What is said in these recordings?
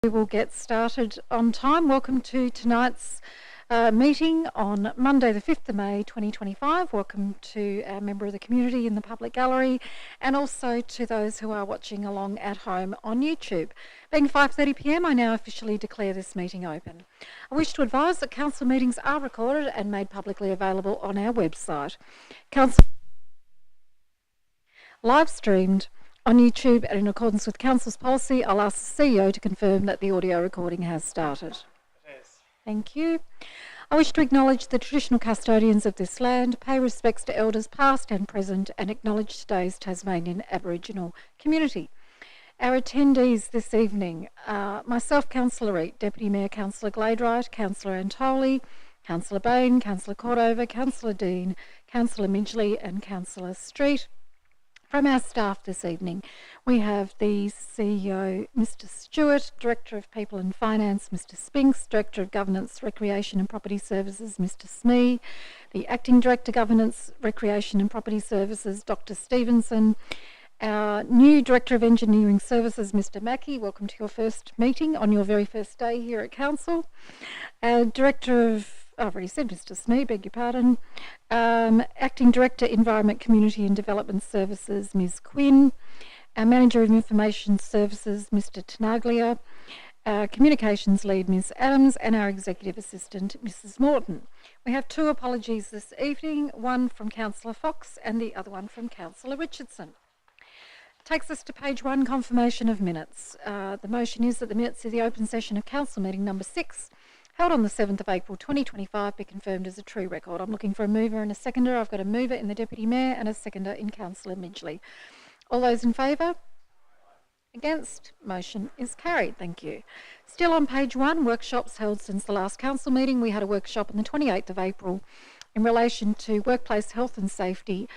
We will get started on time. Welcome to tonight's meeting on Monday the 5th of May 2025. Welcome to our member of the community in the public gallery and also to those who are watching along at home on YouTube. Being 5:30 p.m, I now officially declare this meeting open. I wish to advise that council meetings are recorded and made publicly available on our website. Council live streamed on YouTube, and in accordance with Council's policy, I'll ask the CEO to confirm that the audio recording has started. Yes. Thank you. I wish to acknowledge the traditional custodians of this land, pay respects to elders past and present, and acknowledge today's Tasmanian Aboriginal community. Our attendees this evening are myself, Councillor Reid, Deputy Mayor Councillor Gladeright, Councillor Antoli, Councillor Bain, Councillor Cordova, Councillor Dean, Councillor Midgley and Councillor Street. From our staff this evening, we have the CEO, Mr. Stewart, Director of People and Finance, Mr. Spinks, Director of Governance, Recreation and Property Services, Mr. Smee, the Acting Director, Governance, Recreation and Property Services, Dr. Stevenson, our new Director of Engineering Services, Mr. Mackey. Welcome to your first meeting on your very first day here at Council. Our Director of I've already said Mr. Smee, beg your pardon. Acting Director, Environment, Community and Development Services, Ms. Quinn. Our Manager of Information Services, Mr. Tenaglia. Our Communications Lead, Ms. Adams, and our Executive Assistant, Mrs. Morton. We have two apologies this evening, one from Councillor Fox and the other one from Councillor Richardson. Takes us to page 1, confirmation of minutes. The motion is that the minutes of the open session of Council meeting number 6 held on the 7th of April 2025 be confirmed as a true record. I'm looking for a mover and a seconder. I've got a mover in the Deputy Mayor and a seconder in Councillor Midgley. All those in favour? Against? Motion is carried. Thank you. Still on page 1, workshops held since the last council meeting. We had a workshop on the 28th of April in relation to workplace health and safety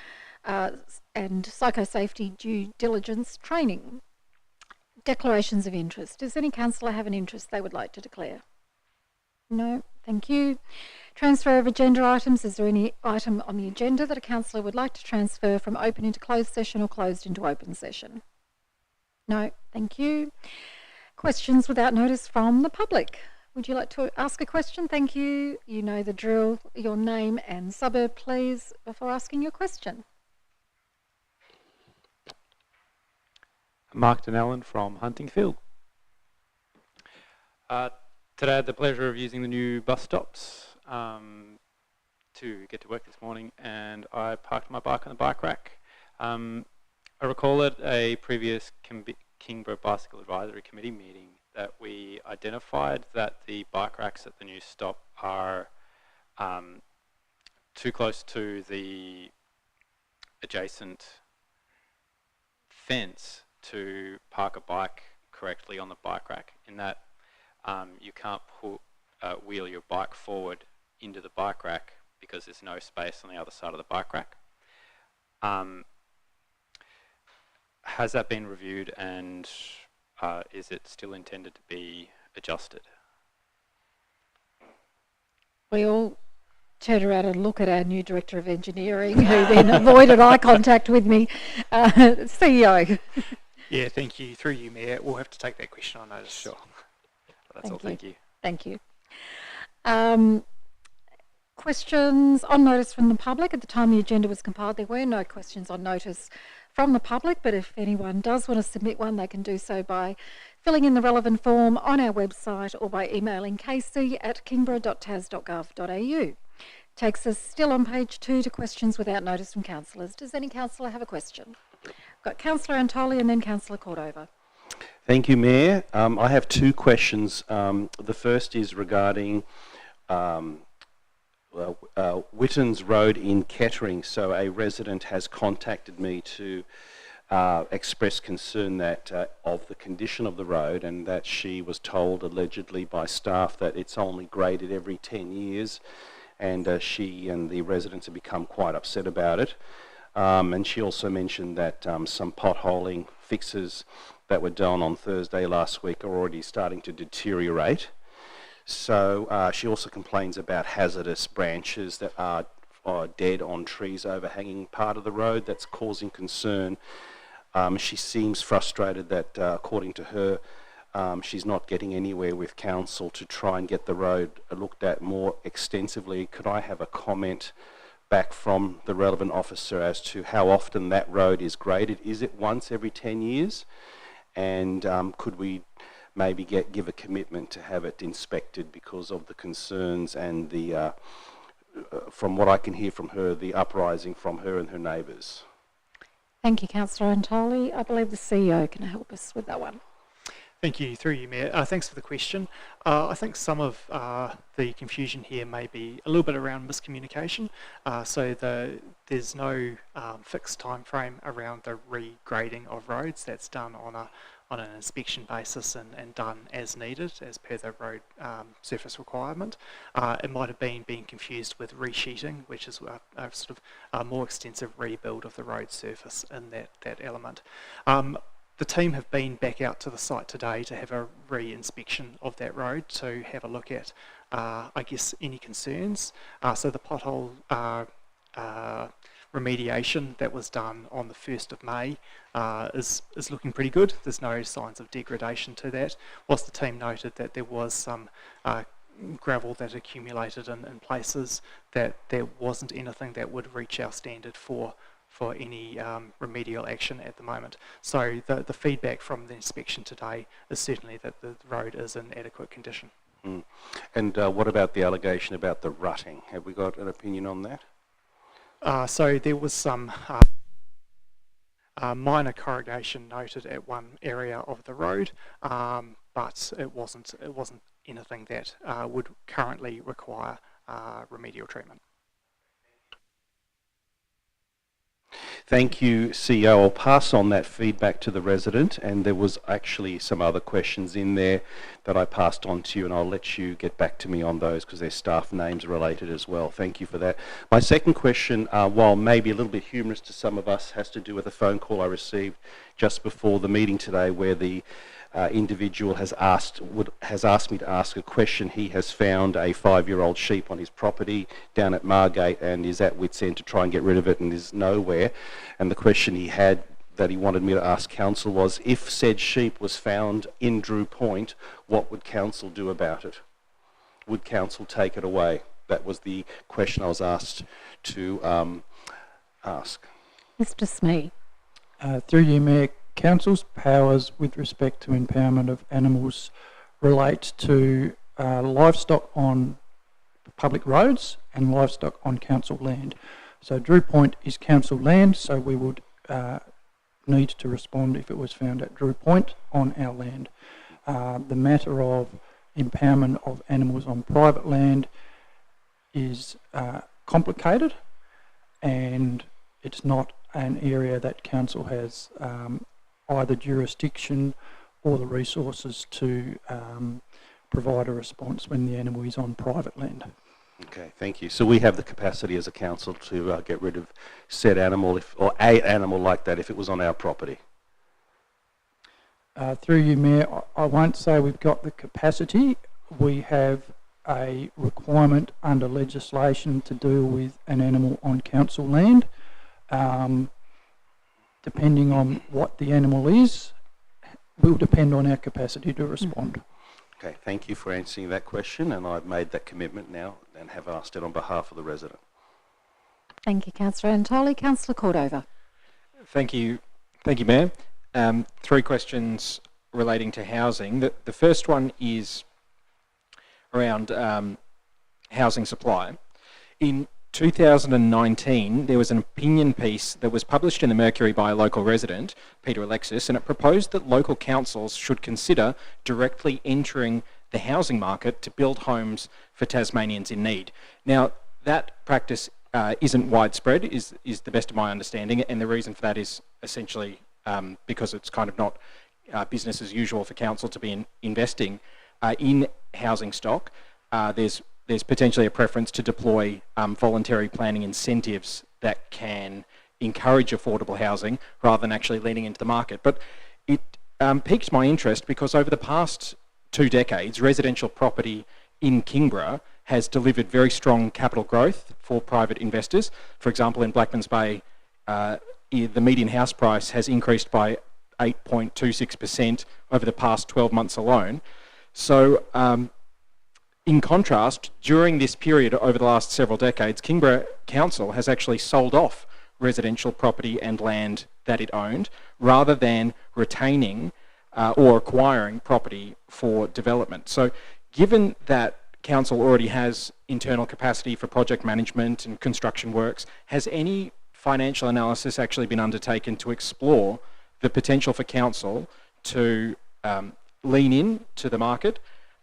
and psychosafety due diligence training. Declarations of interest. Does any councillor have an interest they would like to declare? No, thank you. Transfer of agenda items. Is there any item on the agenda that a councillor would like to transfer from open into closed session or closed into open session? No, thank you. Questions without notice from the public. Would you like to ask a question? Thank you. You know the drill. Your name and suburb, please, before asking your question. Mark Denellen from Huntingfield. Today I had the pleasure of using the new bus stops to get to work this morning, and I parked my bike on the bike rack. I recall at a previous Kingborough Bicycle Advisory Committee meeting that we identified that the bike racks at the new stop are too close to the adjacent fence to park a bike correctly on the bike rack, in that you can't wheel your bike forward into the bike rack because there's no space on the other side of the bike rack. Has that been reviewed, and is it still intended to be adjusted? We all turned around and look at our new Director of Engineering, who then avoided eye contact with me. CEO. Yeah, thank you. Through you, Mayor. We'll have to take that question on notice. Sure. That's all. Thank you. Thank you. Questions on notice from the public. At the time the agenda was compiled, there were no questions on notice from the public, but if anyone does want to submit one, they can do so by filling in the relevant form on our website or by emailing kc@kingborough.tas.gov.au. Takes us still on page 2 to questions without notice from councillors. Does any councillor have a question? Got Councillor Antoli and then Councillor Cordova. Thank you, Mayor. I have two questions. The first is regarding Witten's Road in Kettering. So a resident has contacted me to express concern that of the condition of the road, and that she was told allegedly by staff that it's only graded every 10 years, and she and the residents have become quite upset about it. And she also mentioned that some potholing fixes that were done on Thursday last week are already starting to deteriorate. So she also complains about hazardous branches that are dead on trees overhanging part of the road. That's causing concern. She seems frustrated that, according to her, she's not getting anywhere with council to try and get the road looked at more extensively. Could I have a comment back from the relevant officer as to how often that road is graded? Is it once every 10 years? And could we maybe give a commitment to have it inspected because of the concerns and the, from what I can hear from her, the uprising from her and her neighbours? Thank you, Councillor Antoli. I believe the CEO can help us with that one. Thank you, through you, Mayor. Thanks for the question. I think some of the confusion here may be a little bit around miscommunication. There's no fixed time frame around the regrading of roads. That's done on an inspection basis and done as needed, as per the road surface requirement. It might have been being confused with resheeting, which is a sort of a more extensive rebuild of the road surface in that element. The team have been back out to the site today to have a re-inspection of that road to have a look at, I guess, any concerns. So the pothole remediation that was done on the 1st of May is looking pretty good. There's no signs of degradation to that. Whilst the team noted that there was some gravel that accumulated in places, that there wasn't anything that would reach our standard for any remedial action at the moment. So the feedback from the inspection today is certainly that the road is in adequate condition. Mm. And what about the allegation about the rutting? Have we got an opinion on that? So there was some minor corrugation noted at one area of the road, but it wasn't anything that would currently require remedial treatment. Thank you, CEO. I'll pass on that feedback to the resident, and there was actually some other questions in there that I passed on to you, and I'll let you get back to me on those because their staff names are related as well. Thank you for that. My second question, while maybe a little bit humorous to some of us, has to do with a phone call I received just before the meeting today where the individual has asked me to ask a question. He has found a 5-year-old sheep on his property down at Margate and is at wit's end to try and get rid of it and is nowhere. And the question he had that he wanted me to ask council was, if said sheep was found in Drew Point, what would council do about it? Would council take it away? That was the question I was asked to ask. Mr. Smee. Through you, Mayor, Council's powers with respect to impoundment of animals relate to livestock on public roads and livestock on council land. So Drew Point is council land, so we would need to respond if it was found at Drew Point on our land. The matter of impoundment of animals on private land is complicated, and it's not an area that council has either jurisdiction or the resources to provide a response when the animal is on private land. Okay, thank you. So we have the capacity as a council to get rid of said animal, or a animal like that, if it was on our property. Through you, Mayor, I won't say we've got the capacity. We have a requirement under legislation to deal with an animal on council land. Depending on what the animal is, will depend on our capacity to respond. Okay, thank you for answering that question, and I've made that commitment now and have asked it on behalf of the resident. Thank you, Councillor Antoli. Councillor Cordova. Thank you, Mayor. 3 questions relating to housing. The first one is around housing supply. In 2019, there was an opinion piece that was published in the Mercury by a local resident, Peter Alexis, and it proposed that local councils should consider directly entering the housing market to build homes for Tasmanians in need. Now, that practice isn't widespread, is the best of my understanding, and the reason for that is essentially because it's kind of not business as usual for council to be investing in housing stock. There's potentially a preference to deploy voluntary planning incentives that can encourage affordable housing rather than actually leaning into the market. But it piqued my interest because over the past 2 decades, residential property in Kingborough has delivered very strong capital growth for private investors. For example, in Blackmans Bay, the median house price has increased by 8.26% over the past 12 months alone. So in contrast, during this period over the last several decades, Kingborough Council has actually sold off residential property and land that it owned rather than retaining or acquiring property for development. So given that Council already has internal capacity for project management and construction works, has any financial analysis actually been undertaken to explore the potential for Council to lean in to the market?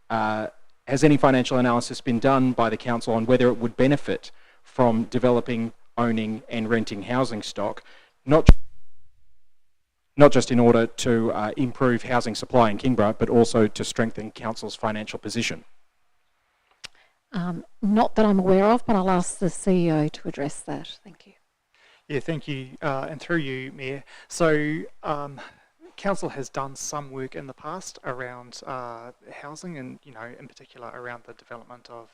Has any financial analysis been done by the Council on whether it would benefit from developing, owning and renting housing stock, not just in order to improve housing supply in Kingborough, but also to strengthen Council's financial position? Not that I'm aware of, but I'll ask the CEO to address that. Thank you. Yeah, thank you, and through you, Mayor. So, Council has done some work in the past around housing, and in particular around the development of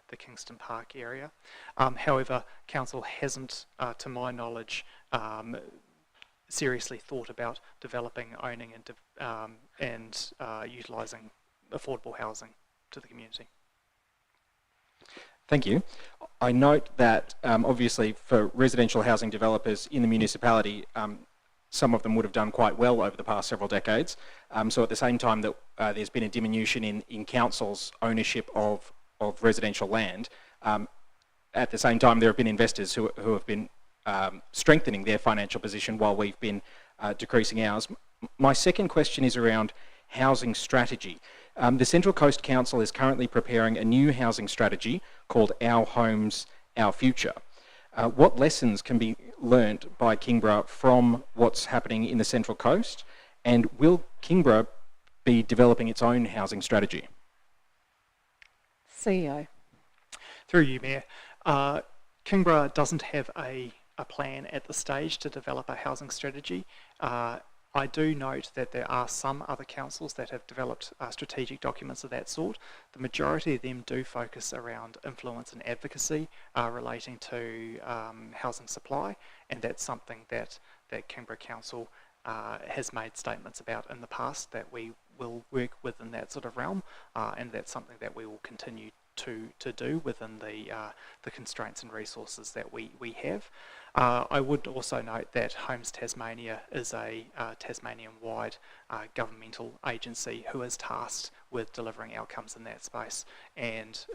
the Kingston Park area. However, Council hasn't, to my knowledge, seriously thought about developing, owning, and utilising affordable housing to the community. Thank you. I note that obviously for residential housing developers in the municipality, some of them would have done quite well over the past several decades. So at the same time that there's been a diminution in Council's ownership of residential land, at the same time there have been investors who have been strengthening their financial position while we've been decreasing ours. My second question is around housing strategy. The Central Coast Council is currently preparing a new housing strategy called Our Homes, Our Future. What lessons can be learnt by Kingborough from what's happening in the Central Coast, and will Kingborough be developing its own housing strategy? CEO. Through you, Mayor. Kingborough doesn't have a plan at this stage to develop a housing strategy. I do note that there are some other councils that have developed strategic documents of that sort. The majority of them do focus around influence and advocacy relating to housing supply, and that's something that Kingborough Council has made statements about in the past, that we will work within that sort of realm, and that's something that we will continue to do within the constraints and resources that we have. I would also note that Homes Tasmania is a Tasmanian-wide governmental agency who is tasked with delivering outcomes in that space, and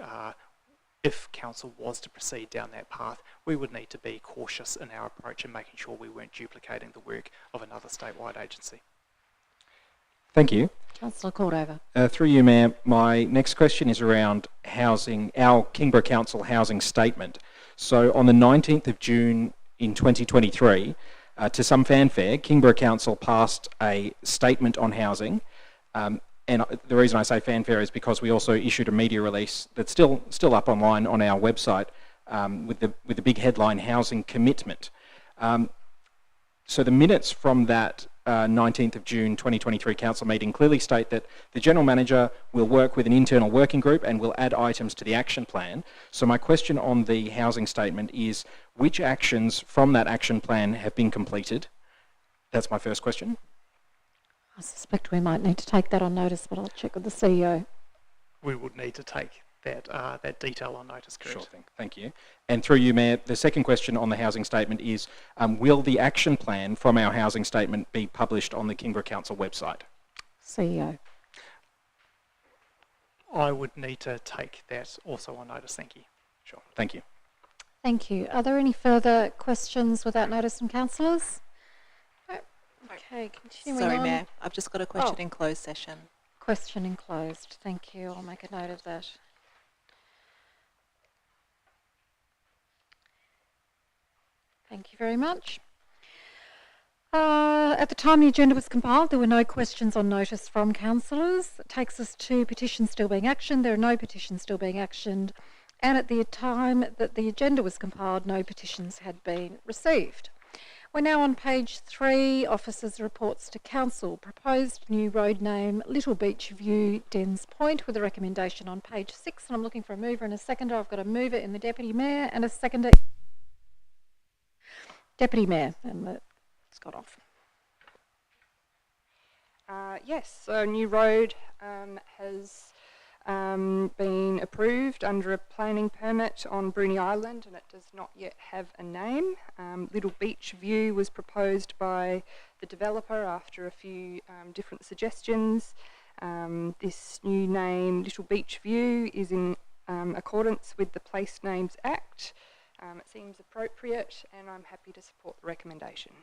if Council was to proceed down that path, we would need to be cautious in our approach and making sure we weren't duplicating the work of another statewide agency. Thank you. Councillor Cordover. Through you, Mayor, my next question is around housing, our Kingborough Council housing statement. So on the 19th of June in 2023, to some fanfare, Kingborough Council passed a statement on housing. And the reason I say fanfare is because we also issued a media release that's still up online on our website with the big headline, Housing Commitment. So the minutes from that 19th of June 2023 council meeting clearly state that the General Manager will work with an internal working group and will add items to the action plan. So my question on the housing statement is, which actions from that action plan have been completed? That's my first question. I suspect we might need to take that on notice, but I'll check with the CEO. We would need to take that detail on notice, correct? Sure thing, thank you. And through you, Mayor, the second question on the housing statement is, will the action plan from our housing statement be published on the Kingborough Council website? CEO. I would need to take that also on notice, thank you. Sure, thank you. Thank you. Are there any further questions without notice from councillors? Okay, continuing Sorry, on. Mayor, I've just got a question in closed session. Question enclosed. Thank you. I'll make a note of that. Thank you very much. At the time the agenda was compiled, there were no questions on notice from councillors. It takes us to petitions still being actioned. There are no petitions still being actioned. And at the time that the agenda was compiled, no petitions had been received. We're now on page 3, Officers' Reports to Council. Proposed new road name, Little Beach View, Dens Point, with a recommendation on page 6. And I'm looking for a mover and a seconder. I've got a mover in the Deputy Mayor and a seconder. Deputy Mayor, and it's got off. Yes, so a new road has been approved under a planning permit on Bruny Island, and it does not yet have a name. Little Beach View was proposed by the developer after a few different suggestions. This new name, Little Beach View, is in accordance with the Place Names Act. It seems appropriate, and I'm happy to support the recommendation.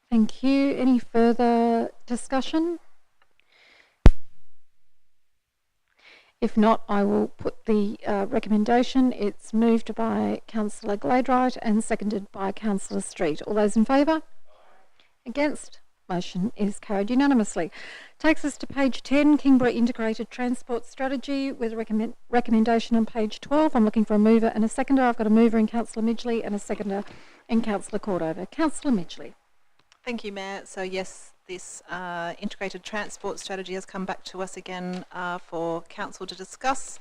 Thank you. Any further discussion? If not, I will put the recommendation. It's moved by Councillor Gladright and seconded by Councillor Street. All those in favour? Against? Motion is carried unanimously. Takes us to page 10, Kingborough Integrated Transport Strategy, with a recommendation on page 12. I'm looking for a mover and a seconder. I've got a mover in Councillor Midgley and a seconder in Councillor Cordover. Councillor Midgley. Thank you, Mayor. So yes, this integrated transport strategy has come back to us again for Council to discuss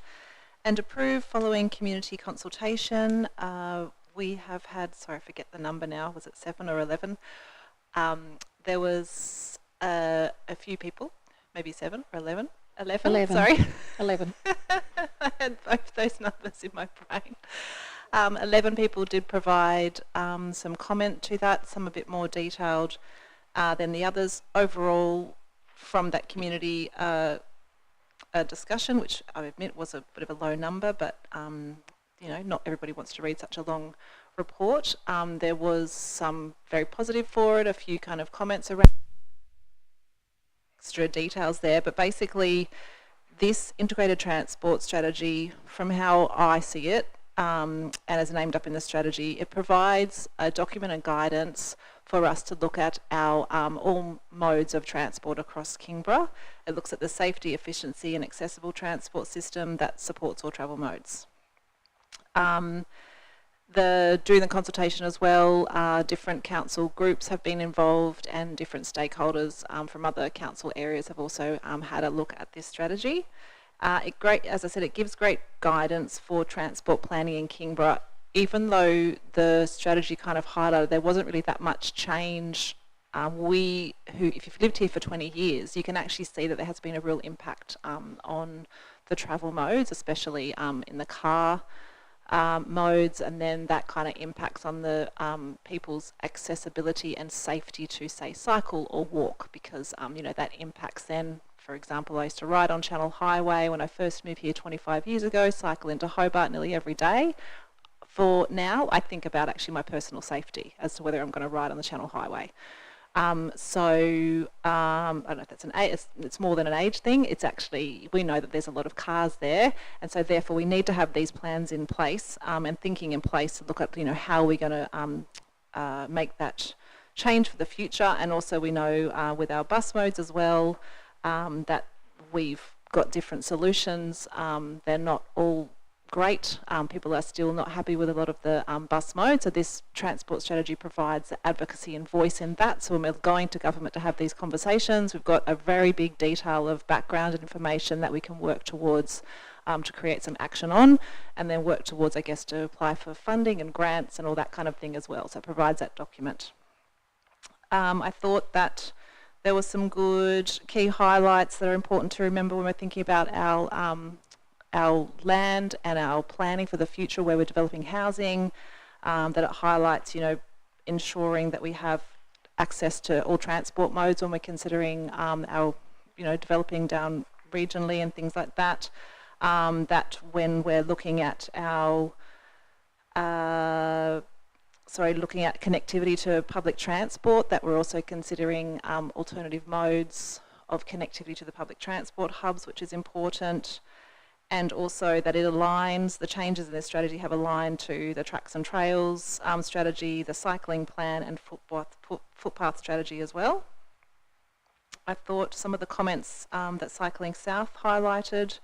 and approve following community consultation. We have had, sorry, I forget the number now, was it 7 or 11? There was a few people, maybe 7 or 11? 11. Sorry. 11. I had both those numbers in my brain. 11 people did provide some comment to that, some a bit more detailed than the others. Overall, from that community discussion, which I admit was a bit of a low number, but you know, not everybody wants to read such a long report. There was some very positive for it, a few kind of comments around extra details there, but basically this integrated transport strategy, from how I see it, and as named up in the strategy, it provides a document and guidance for us to look at our all modes of transport across Kingborough. It looks at the safety, efficiency and accessible transport system that supports all travel modes. During the consultation as well, different council groups have been involved, and different stakeholders from other council areas have also had a look at this strategy. As I said, it gives great guidance for transport planning in Kingborough. Even though the strategy kind of highlighted there wasn't really that much change, if you've lived here for 20 years, you can actually see that there has been a real impact on the travel modes, especially in the car modes, and then that kind of impacts on the people's accessibility and safety to, say, cycle or walk, because you know, that impacts then. For example, I used to ride on Channel Highway when I first moved here 25 years ago, cycle into Hobart nearly every day. For now, I think about actually my personal safety as to whether I'm going to ride on the Channel Highway. I don't know if that's it's more than an age thing. It's actually, we know that there's a lot of cars there, and so therefore we need to have these plans in place and thinking in place to look at, you know, how we're going to make that change for the future. And also we know with our bus modes as well, that we've got different solutions. They're not all great. People are still not happy with a lot of the bus modes. So this transport strategy provides advocacy and voice in that. So when we're going to government to have these conversations, we've got a very big detail of background and information that we can work towards to create some action on, and then work towards, I guess, to apply for funding and grants and all that kind of thing as well. So it provides that document. I thought that there were some good key highlights that are important to remember when we're thinking about our land and our planning for the future, where we're developing housing, that it highlights, you know, ensuring that we have access to all transport modes when we're considering our, you know, developing down regionally and things like that. That when we're looking at our looking at connectivity to public transport, that we're also considering alternative modes of connectivity to the public transport hubs, which is important. And also that it aligns, the changes in this strategy have aligned to the tracks and trails strategy, the cycling plan and footpath strategy as well. I thought some of the comments that Cycling South highlighted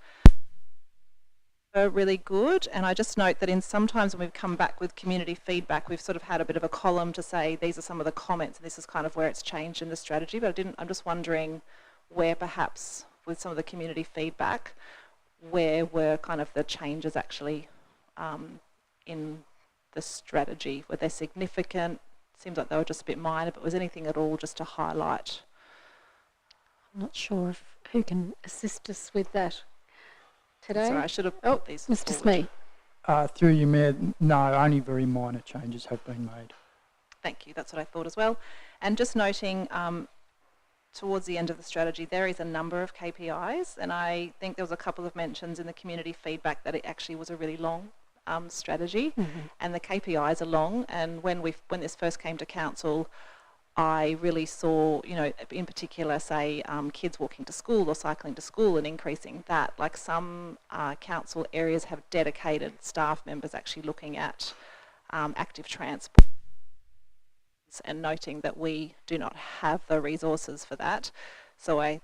were really good, and I just note that sometimes when we've come back with community feedback, we've sort of had a bit of a column to say these are some of the comments and this is kind of where it's changed in the strategy, but I'm just wondering where perhaps with some of the community feedback, where were kind of the changes actually in the strategy? Were they significant? Seems like they were just a bit minor, but was anything at all just to highlight I'm not sure who can assist us with that today. Sorry, I should have Oh, put these Mr. forward. Smee. Through you, Mayor, no, only very minor changes have been made. Thank you, that's what I thought as well. And just noting, towards the end of the strategy, there is a number of KPIs, and I think there was a couple of mentions in the community feedback that it actually was a really long strategy, and the KPIs are long. And when this first came to council, I really saw, you know, in particular, say, kids walking to school or cycling to school and increasing that. Like some council areas have dedicated staff members actually looking at active transport and noting that we do not have the resources for that. So I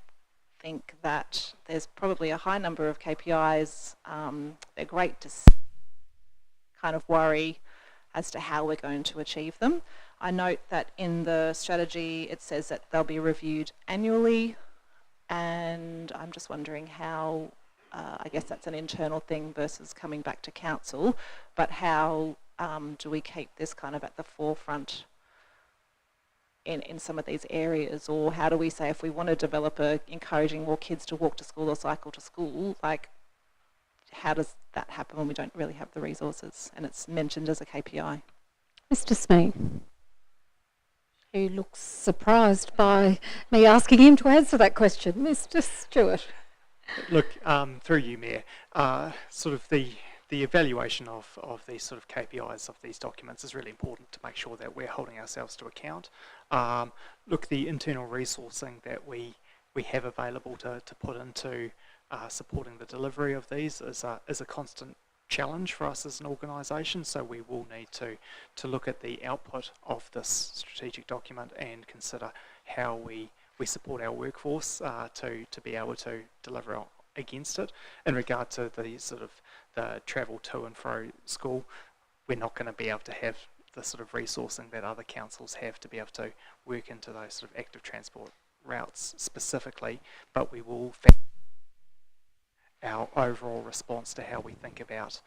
think that there's probably a high number of KPIs. They're great to kind of worry as to how we're going to achieve them. I note that in the strategy it says that they'll be reviewed annually, and I'm just wondering how, I guess that's an internal thing versus coming back to council, but how do we keep this kind of at the forefront in some of these areas? Or how do we say, if we want to develop encouraging more kids to walk to school or cycle to school, like how does that happen when we don't really have the resources and it's mentioned as a KPI? Mr. Smee, who looks surprised by me asking him to answer that question. Mr. Stewart. Look, through you, Mayor, sort of the evaluation of these sort of KPIs of these documents is really important to make sure that we're holding ourselves to account. Look, the internal resourcing that we have available to put into supporting the delivery of these is a constant challenge for us as an organisation, so we will need to look at the output of this strategic document and consider how we support our workforce to be able to deliver against it. In regard to the sort of the travel to and fro school, we're not going to be able to have the sort of resourcing that other councils have to be able to work into those sort of active transport routes specifically, but we will our overall response to how we think about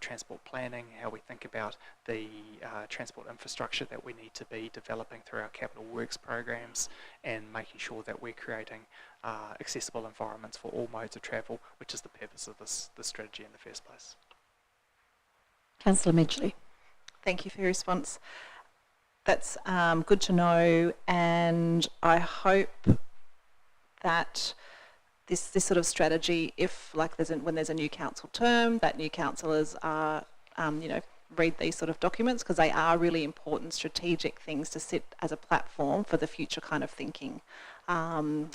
transport planning, how we think about the transport infrastructure that we need to be developing through our capital works programs, and making sure that we're creating accessible environments for all modes of travel, which is the purpose of this strategy in the first place. Councillor Midgley. Thank you for your response. That's good to know, and I hope that this sort of strategy, if like when there's a new council term, that new councillors are, read these sort of documents, because they are really important strategic things to sit as a platform for the future kind of thinking. And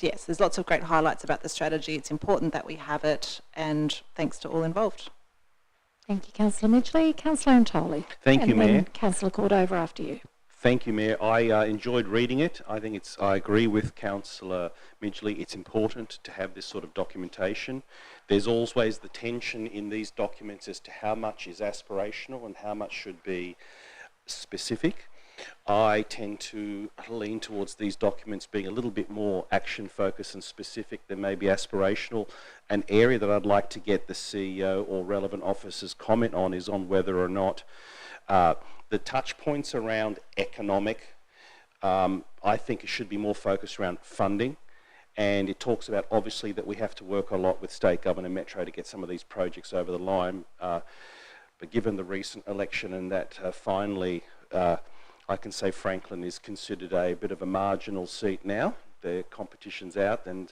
yes, there's lots of great highlights about the strategy. It's important that we have it, and thanks to all involved. Thank you, Councillor Midgley. Councillor Antoli. Thank you, Mayor. And Councillor Cordover after you. Thank you, Mayor. I enjoyed reading it. I think I agree with Councillor Midgley. It's important to have this sort of documentation. There's always the tension in these documents as to how much is aspirational and how much should be specific. I tend to lean towards these documents being a little bit more action focused and specific than maybe aspirational. An area that I'd like to get the CEO or relevant officers comment on is on whether or not the touch points around economic, I think it should be more focused around funding. And it talks about, obviously, that we have to work a lot with state government and Metro to get some of these projects over the line. But given the recent election and that finally, I can say Franklin is considered a bit of a marginal seat now. The competition's out, and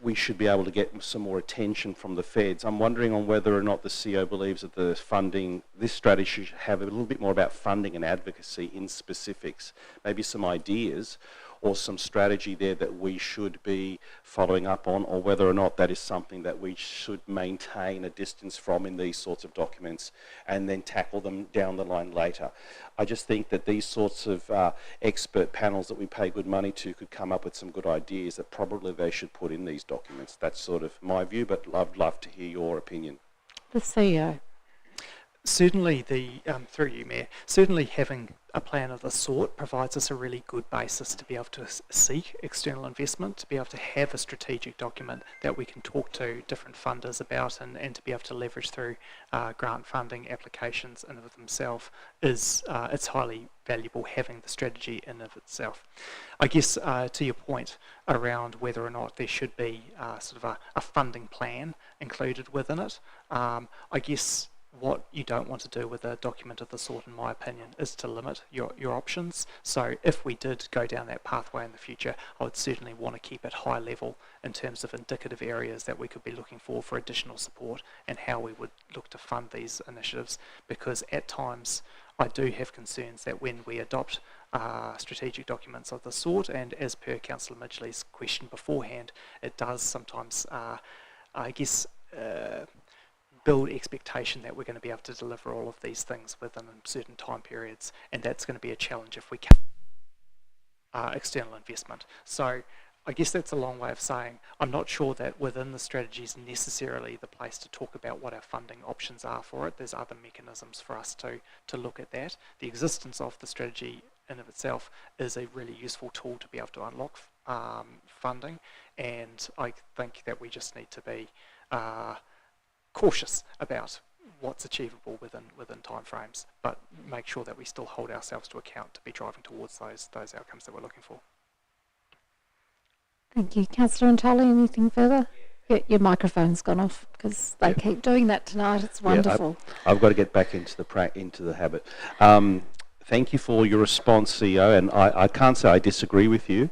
we should be able to get some more attention from the feds. I'm wondering on whether or not the CEO believes that the funding, this strategy should have a little bit more about funding and advocacy in specifics, maybe some ideas or some strategy there that we should be following up on, or whether or not that is something that we should maintain a distance from in these sorts of documents and then tackle them down the line later. I just think that these sorts of expert panels that we pay good money to could come up with some good ideas that probably they should put in these documents. That's sort of my view, but I'd love to hear your opinion. The CEO. Certainly, through you, Mayor, certainly having a plan of this sort provides us a really good basis to be able to seek external investment, to be able to have a strategic document that we can talk to different funders about and to be able to leverage through grant funding applications in and of themselves it's highly valuable having the strategy in and of itself. I guess to your point around whether or not there should be sort of a funding plan included within it, I guess what you don't want to do with a document of the sort, in my opinion, is to limit your options. So if we did go down that pathway in the future, I would certainly want to keep it high level in terms of indicative areas that we could be looking for additional support and how we would look to fund these initiatives, because at times I do have concerns that when we adopt strategic documents of the sort, and as per Councillor Midgley's question beforehand, it does sometimes, I guess, build expectation that we're going to be able to deliver all of these things within certain time periods, and that's going to be a challenge if we can't external investment. So I guess that's a long way of saying I'm not sure that within the strategy is necessarily the place to talk about what our funding options are for it. There's other mechanisms for us to look at that. The existence of the strategy in of itself is a really useful tool to be able to unlock funding, and I think that we just need to be cautious about what's achievable within timeframes, but make sure that we still hold ourselves to account to be driving towards those outcomes that we're looking for. Thank you. Councillor Antoli, anything further? Your microphone's gone off because they keep doing that tonight. It's wonderful. I've got to get back into the habit. Thank you for your response, CEO, and I can't say I disagree with you.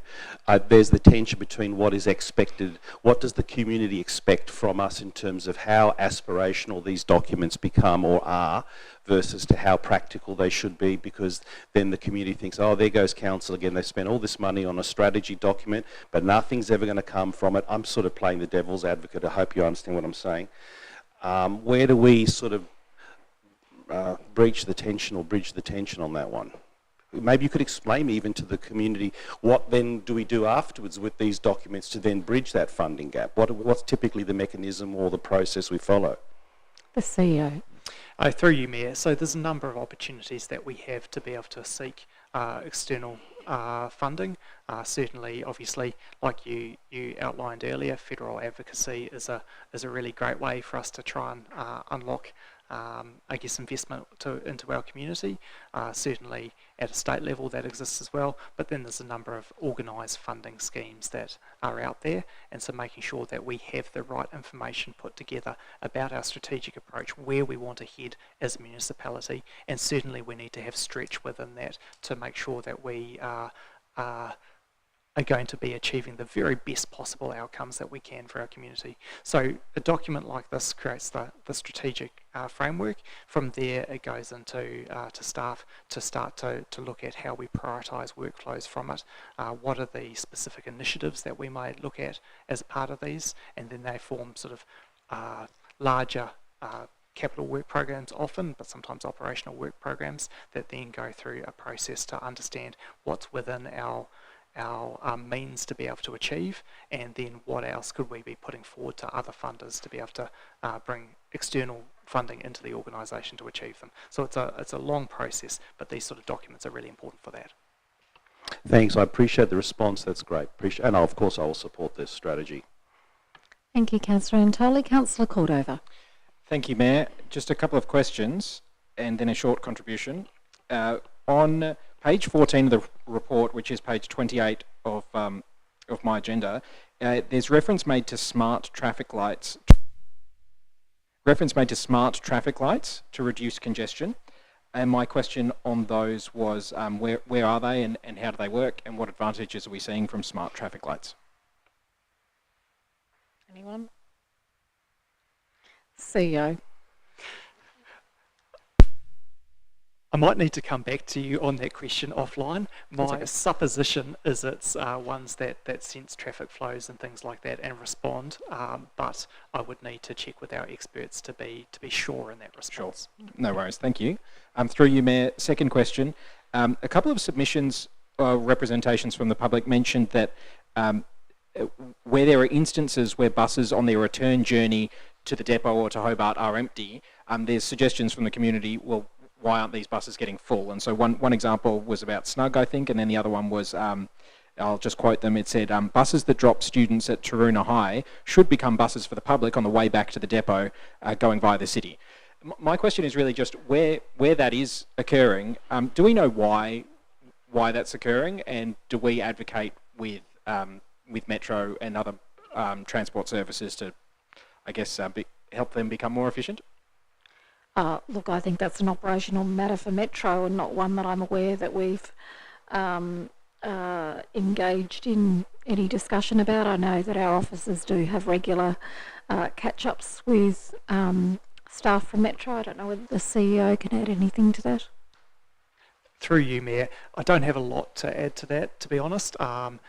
There's the tension between what is expected, what does the community expect from us in terms of how aspirational these documents become or are versus to how practical they should be, because then the community thinks, oh, there goes council again, they spent all this money on a strategy document, but nothing's ever going to come from it. I'm sort of playing the devil's advocate. I hope you understand what I'm saying. Where do we sort of bridge the tension on that one? Maybe you could explain even to the community what then do we do afterwards with these documents to then bridge that funding gap? What's typically the mechanism or the process we follow? The CEO. Through you, Mayor. So there's a number of opportunities that we have to be able to seek external funding. Certainly, obviously, like you outlined earlier, federal advocacy is a really great way for us to try and unlock I guess investment into our community. Certainly at a state level that exists as well, but then there's a number of organised funding schemes that are out there, and so making sure that we have the right information put together about our strategic approach, where we want to head as a municipality, and certainly we need to have stretch within that to make sure that we are going to be achieving the very best possible outcomes that we can for our community. So a document like this creates the strategic framework. From there it goes into to staff to start to look at how we prioritise workflows from it, what are the specific initiatives that we might look at as part of these, and then they form sort of larger capital work programs often, but sometimes operational work programs that then go through a process to understand what's within our means to be able to achieve, and then what else could we be putting forward to other funders to be able to bring external funding into the organisation to achieve them. So it's a long process, but these sort of documents are really important for that. Thanks, I appreciate the response, that's great. And of course I will support this strategy. Thank you, Councillor Antoli. Councillor Cordova. Thank you, Mayor. Just a couple of questions and then a short contribution. On page 14 of the report, which is page 28 of my agenda, there's reference made to smart traffic lights. Reference made to smart traffic lights to reduce congestion. And my question on those was where are they and how do they work, and what advantages are we seeing from smart traffic lights? Anyone? CEO. I might need to come back to you on that question offline. My supposition is it's ones that sense traffic flows and things like that and respond, but I would need to check with our experts to be sure in that response. Sure. No worries, thank you. Through you, Mayor, second question. A couple of submissions representations from the public mentioned that where there are instances where buses on their return journey to the depot or to Hobart are empty, there's suggestions from the community, well, why aren't these buses getting full? And so one example was about Snug, I think, and then the other one was, I'll just quote them, it said, buses that drop students at Taroona High should become buses for the public on the way back to the depot going via the city. My question is really just where that is occurring, do we know why that's occurring, and do we advocate with Metro and other transport services to, I guess, help them become more efficient? Look, I think that's an operational matter for Metro and not one that I'm aware that we've engaged in any discussion about. I know that our officers do have regular catch-ups with staff from Metro. I don't know whether the CEO can add anything to that. Through you, Mayor, I don't have a lot to add to that, to be honest. One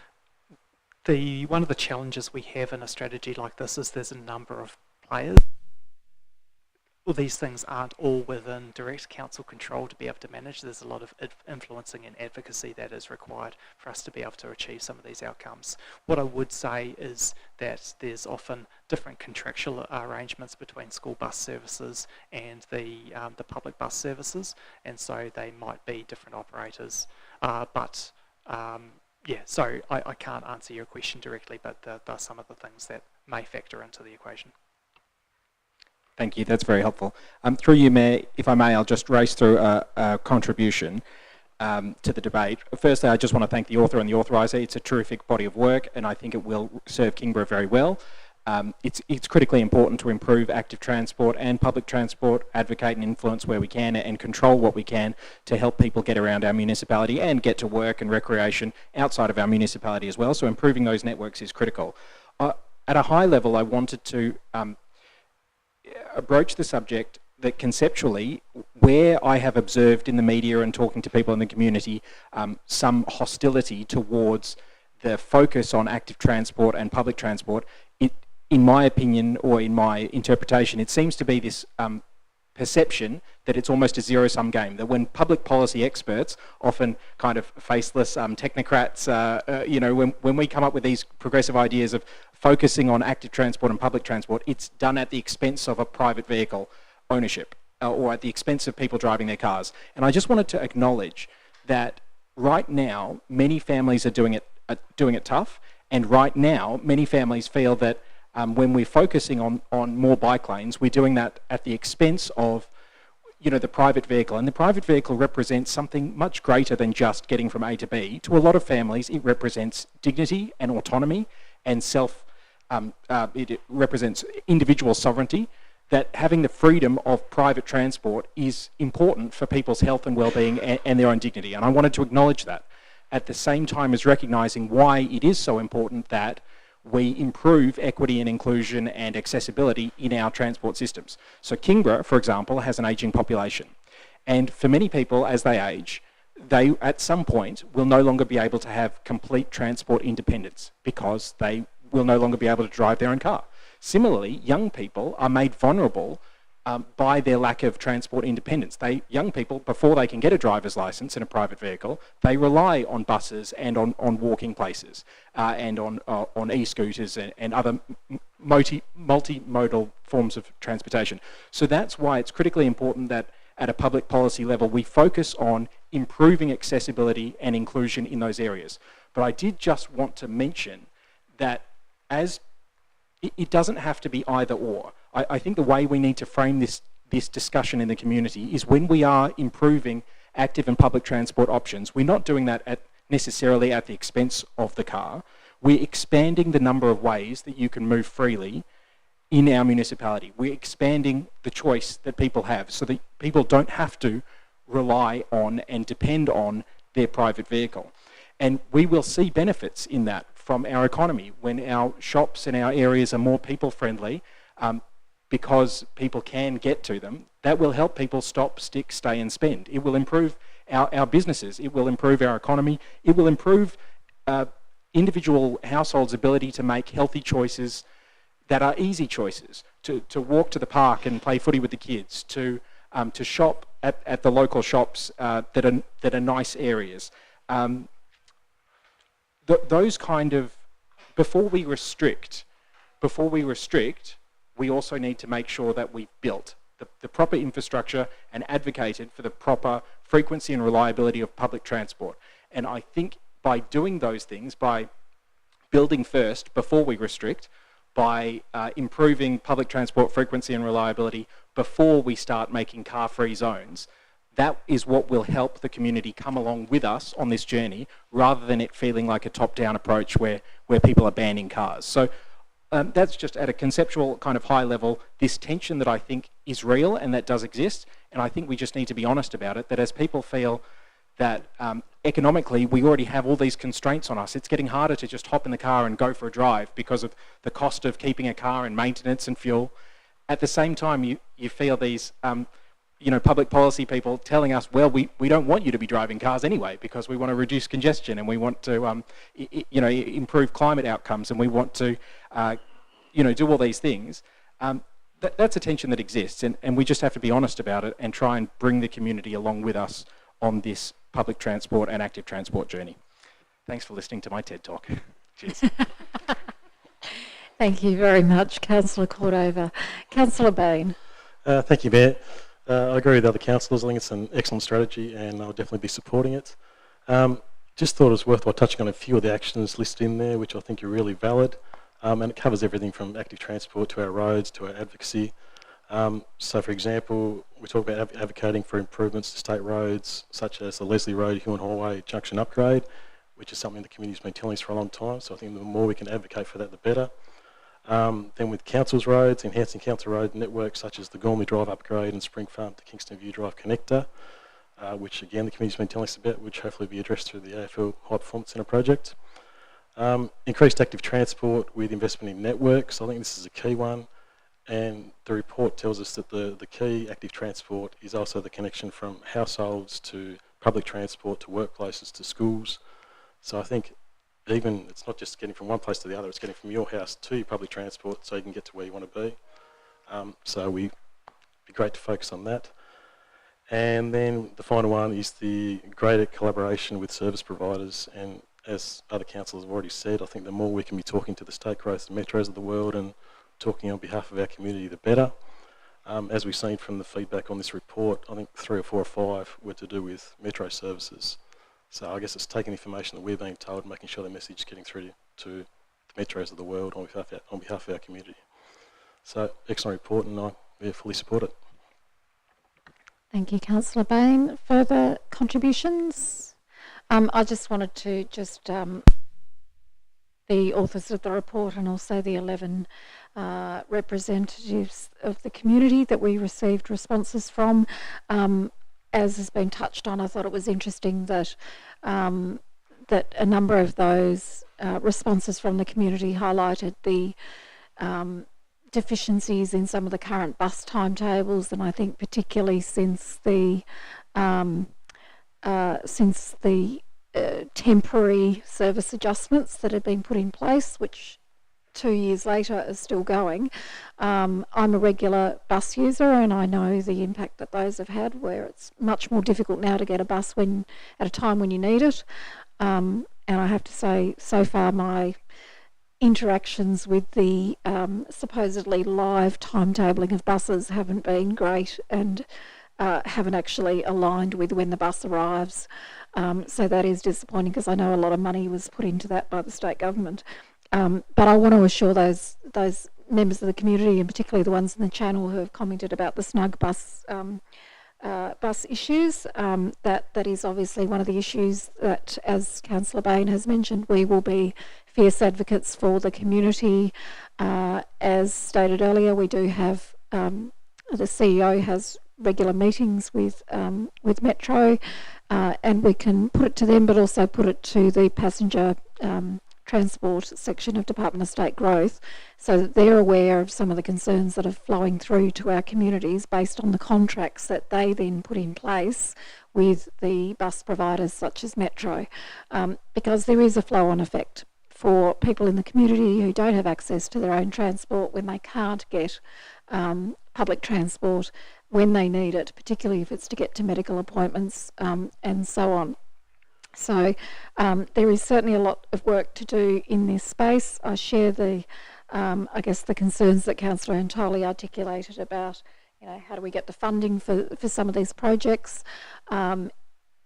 of the challenges we have in a strategy like this is there's a number of players. Well, these things aren't all within direct council control to be able to manage. There's a lot of influencing and advocacy that is required for us to be able to achieve some of these outcomes. What I would say is that there's often different contractual arrangements between school bus services and the public bus services, and so they might be different operators. Yeah, so I can't answer your question directly, but there are some of the things that may factor into the equation. Thank you, that's very helpful. Through you, Mayor, if I may, I'll just race through a contribution to the debate. Firstly, I just want to thank the author and the authoriser. It's a terrific body of work, and I think it will serve Kingborough very well. It's critically important to improve active transport and public transport, advocate and influence where we can, and control what we can to help people get around our municipality and get to work and recreation outside of our municipality as well. So improving those networks is critical. At a high level, I wanted to broach the subject that conceptually, where I have observed in the media and talking to people in the community, some hostility towards the focus on active transport and public transport, in my opinion or in my interpretation, it seems to be this perception that it's almost a zero-sum game, that when public policy experts, often kind of faceless technocrats, when we come up with these progressive ideas of focusing on active transport and public transport, it's done at the expense of a private vehicle ownership or at the expense of people driving their cars. And I just wanted to acknowledge that right now, many families are doing it tough, and right now, many families feel that when we're focusing on more bike lanes, we're doing that at the expense of the private vehicle. And the private vehicle represents something much greater than just getting from A to B. To a lot of families, it represents dignity and autonomy and it represents individual sovereignty, that having the freedom of private transport is important for people's health and well-being and their own dignity. And I wanted to acknowledge that at the same time as recognising why it is so important that we improve equity and inclusion and accessibility in our transport systems. So Kingborough, for example, has an ageing population. And for many people, as they age, they at some point will no longer be able to have complete transport independence because they will no longer be able to drive their own car. Similarly, young people are made vulnerable by their lack of transport independence. Young people, before they can get a driver's license in a private vehicle, they rely on buses and on walking places and on e-scooters and other multimodal forms of transportation. So that's why it's critically important that at a public policy level we focus on improving accessibility and inclusion in those areas. But I did just want to mention that it doesn't have to be either or. I think the way we need to frame this discussion in the community is when we are improving active and public transport options, we're not doing that necessarily at the expense of the car. We're expanding the number of ways that you can move freely in our municipality. We're expanding the choice that people have so that people don't have to rely on and depend on their private vehicle. And we will see benefits in that from our economy when our shops and our areas are more people-friendly, because people can get to them. That will help people stop, stick, stay and spend. It will improve our businesses. It will improve our economy. It will improve individual households' ability to make healthy choices that are easy choices, to walk to the park and play footy with the kids, to shop at the local shops that are nice areas. Those kind of, before we restrict, we also need to make sure that we've built the proper infrastructure and advocated for the proper frequency and reliability of public transport. And I think by doing those things, by building first before we restrict, by improving public transport frequency and reliability before we start making car-free zones, that is what will help the community come along with us on this journey, rather than it feeling like a top-down approach where people are banning cars. So that's just at a conceptual kind of high level, this tension that I think is real and that does exist. And I think we just need to be honest about it, that as people feel that economically we already have all these constraints on us, it's getting harder to just hop in the car and go for a drive because of the cost of keeping a car and maintenance and fuel. At the same time, you feel these public policy people telling us, well, we don't want you to be driving cars anyway because we want to reduce congestion and we want to improve climate outcomes and we want to do all these things. That's a tension that exists, and we just have to be honest about it and try and bring the community along with us on this public transport and active transport journey. Thanks for listening to my TED Talk. Cheers. Thank you very much, Councillor Cordova. Councillor Bain. Thank you, Mayor. I agree with other councillors. I think it's an excellent strategy and I'll definitely be supporting it. Just thought it was worthwhile touching on a few of the actions listed in there, which I think are really valid. And it covers everything from active transport to our roads to our advocacy. So, for example, we talk about advocating for improvements to state roads, such as the Leslie Road Huon Highway junction upgrade, which is something the community's been telling us for a long time. So I think the more we can advocate for that, the better. Then with council's roads, enhancing council road networks such as the Gormley Drive upgrade and Spring Farm to Kingston View Drive connector, which again the community's been telling us about, which hopefully will be addressed through the AFL High Performance Centre project. Increased active transport with investment in networks. I think this is a key one, and the report tells us that the key active transport is also the connection from households to public transport to workplaces to schools. So I think even it's not just getting from one place to the other, it's getting from your house to your public transport so you can get to where you want to be. So it'd be great to focus on that. And then the final one is the greater collaboration with service providers, and as other councillors have already said, I think the more we can be talking to the state growth and metros of the world and talking on behalf of our community, the better. As we've seen from the feedback on this report, I think 3 or 4 or 5 were to do with metro services. So I guess it's taking information that we're being told and making sure the message is getting through to the metros of the world on behalf of our community. So excellent report, and I fully support it. Thank you, Councillor Bain. Further contributions? I just wanted to the authors of the report and also the 11 representatives of the community that we received responses from. As has been touched on, I thought it was interesting that that a number of those responses from the community highlighted the deficiencies in some of the current bus timetables, and I think particularly since the temporary service adjustments that had been put in place, which 2 years later is still going. I'm a regular bus user and I know the impact that those have had, where it's much more difficult now to get a bus at a time when you need it. And I have to say, so far my interactions with the supposedly live timetabling of buses haven't been great and haven't actually aligned with when the bus arrives. So that is disappointing because I know a lot of money was put into that by the state government. But I want to assure those members of the community, and particularly the ones in the channel who have commented about the snug bus issues, that is obviously one of the issues that, as Councillor Bain has mentioned, we will be fierce advocates for the community. As stated earlier, we do have the CEO has regular meetings with Metro, and we can put it to them, but also put it to the passenger transport section of Department of State Growth, so that they're aware of some of the concerns that are flowing through to our communities based on the contracts that they then put in place with the bus providers such as Metro, because there is a flow-on effect for people in the community who don't have access to their own transport when they can't get public transport when they need it, particularly if it's to get to medical appointments and so on. So there is certainly a lot of work to do in this space. I share the I guess the concerns that Councillor Antoli articulated about, how do we get the funding for some of these projects.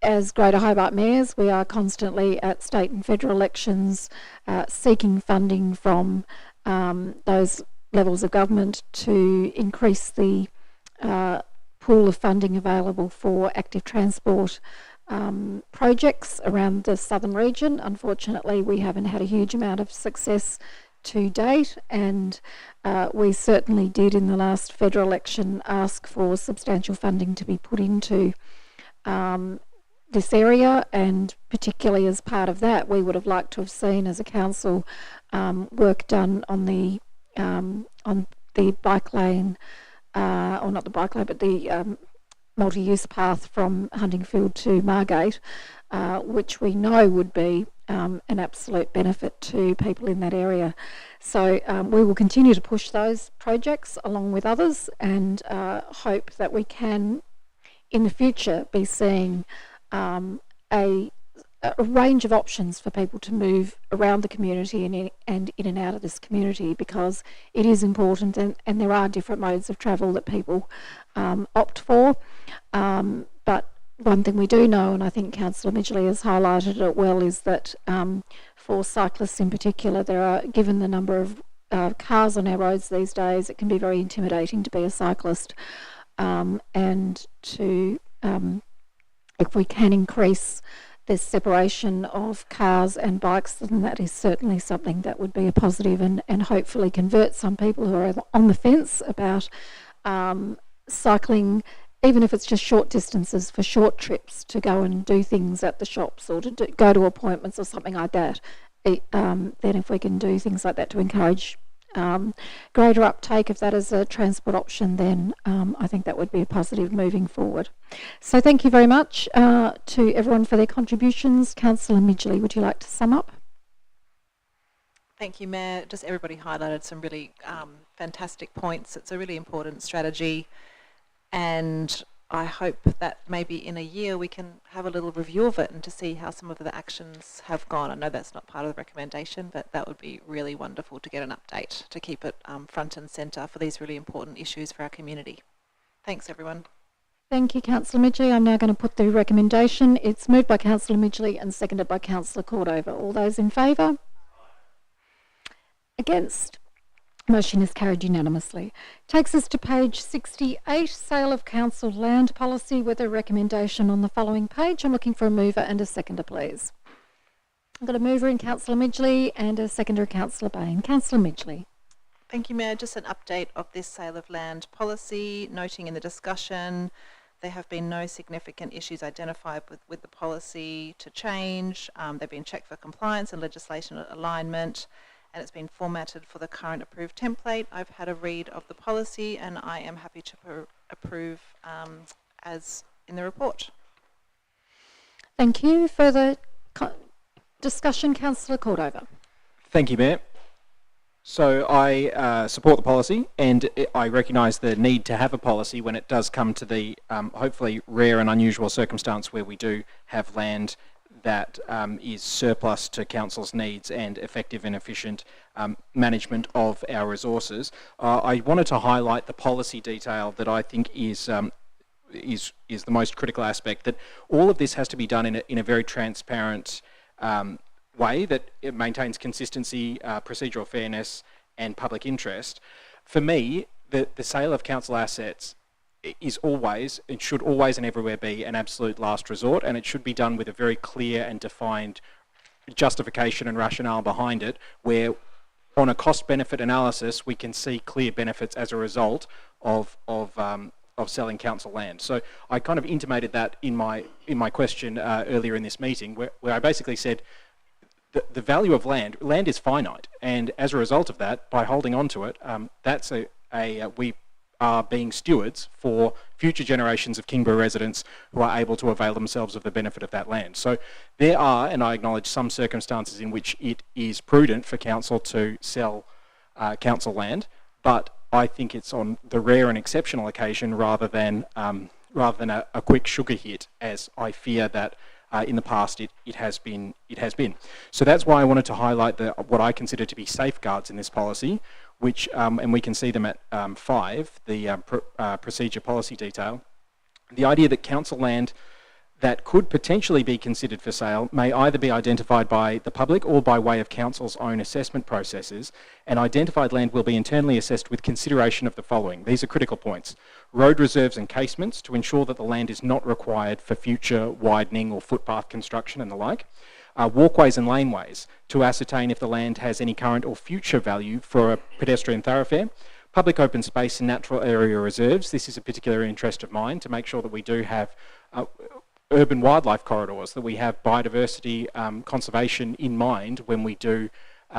As Greater Hobart Mayors, we are constantly at state and federal elections seeking funding from those levels of government to increase the pool of funding available for active transport projects around the southern region. Unfortunately, we haven't had a huge amount of success to date, and we certainly did in the last federal election ask for substantial funding to be put into this area, and particularly as part of that, we would have liked to have seen as a council work done on the bike lane, or not the bike lane, but the multi-use path from Huntingfield to Margate, which we know would be an absolute benefit to people in that area. So we will continue to push those projects along with others, and hope that we can in the future be seeing a range of options for people to move around the community and in and out of this community, because it is important, and there are different modes of travel that people opt for. But one thing we do know, and I think Councillor Midgley has highlighted it well, is that for cyclists in particular, given the number of cars on our roads these days, it can be very intimidating to be a cyclist, and to if we can increase this separation of cars and bikes, then that is certainly something that would be a positive, and hopefully convert some people who are on the fence about cycling, even if it's just short distances for short trips, to go and do things at the shops or to go to appointments or something like that. Then if we can do things like that to encourage greater uptake of that as a transport option, then I think that would be a positive moving forward. So thank you very much to everyone for their contributions. Councillor Midgley, would you like to sum up? Thank you, Mayor. Just everybody highlighted some really fantastic points. It's a really important strategy, and I hope that maybe in a year we can have a little review of it and to see how some of the actions have gone. I know that's not part of the recommendation, but that would be really wonderful to get an update, to keep it front and centre for these really important issues for our community. Thanks, everyone. Thank you, Councillor Midgley. I'm now going to put the recommendation. It's moved by Councillor Midgley and seconded by Councillor Cordova. All those in favour? Against? Motion is carried unanimously. Takes us to page 68, Sale of Council Land Policy, with a recommendation on the following page. I'm looking for a mover and a seconder, please. I've got a mover in Councillor Midgley and a seconder, Councillor Bain. Councillor Midgley. Thank you, Mayor. Just an update of this sale of land policy, noting in the discussion there have been no significant issues identified with the policy to change. They've been checked for compliance and legislation alignment, and it's been formatted for the current approved template. I've had a read of the policy, and I am happy to approve as in the report. Thank you. Further discussion, Councillor Cordova. Thank you, Mayor. So I support the policy, and I recognise the need to have a policy when it does come to the hopefully rare and unusual circumstance where we do have land that is surplus to council's needs and effective and efficient management of our resources. I wanted to highlight the policy detail that I think is the most critical aspect, that all of this has to be done in a very transparent way, that it maintains consistency, procedural fairness and public interest. For me, the sale of council assets is always, it should always and everywhere be an absolute last resort, and it should be done with a very clear and defined justification and rationale behind it, where on a cost-benefit analysis we can see clear benefits as a result of selling council land. So I kind of intimated that in my question earlier in this meeting, where I basically said the value of land is finite, and as a result of that, by holding on to it, that's we are being stewards for future generations of Kingborough residents who are able to avail themselves of the benefit of that land. So there are, and I acknowledge, some circumstances in which it is prudent for council to sell council land, but I think it's on the rare and exceptional occasion rather than a quick sugar hit, as I fear that in the past it has been. So that's why I wanted to highlight what I consider to be safeguards in this policy, which, and we can see them at 5, the procedure policy detail. The idea that council land that could potentially be considered for sale may either be identified by the public or by way of council's own assessment processes, and identified land will be internally assessed with consideration of the following. These are critical points. Road reserves and casements to ensure that the land is not required for future widening or footpath construction and the like. Walkways and laneways to ascertain if the land has any current or future value for a pedestrian thoroughfare. Public open space and natural area reserves. This is a particular interest of mine, to make sure that we do have urban wildlife corridors, that we have biodiversity conservation in mind when we do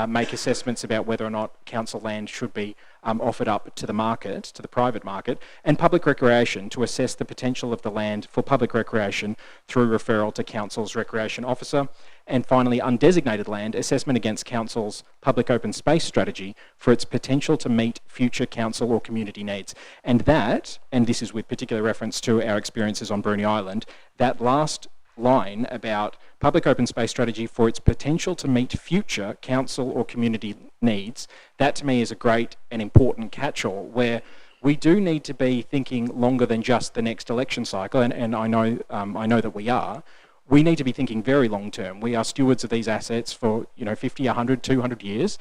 make assessments about whether or not council land should be offered up to the market, to the private market, and public recreation to assess the potential of the land for public recreation through referral to council's recreation officer. And finally, undesignated land, assessment against council's public open space strategy for its potential to meet future council or community needs. And that, and this is with particular reference to our experiences on Bruny Island, that last line about public open space strategy for its potential to meet future council or community needs, that to me is a great and important catch-all, where we do need to be thinking longer than just the next election cycle, and I know that we are. We need to be thinking very long term. We are stewards of these assets for 50, 100, 200 years,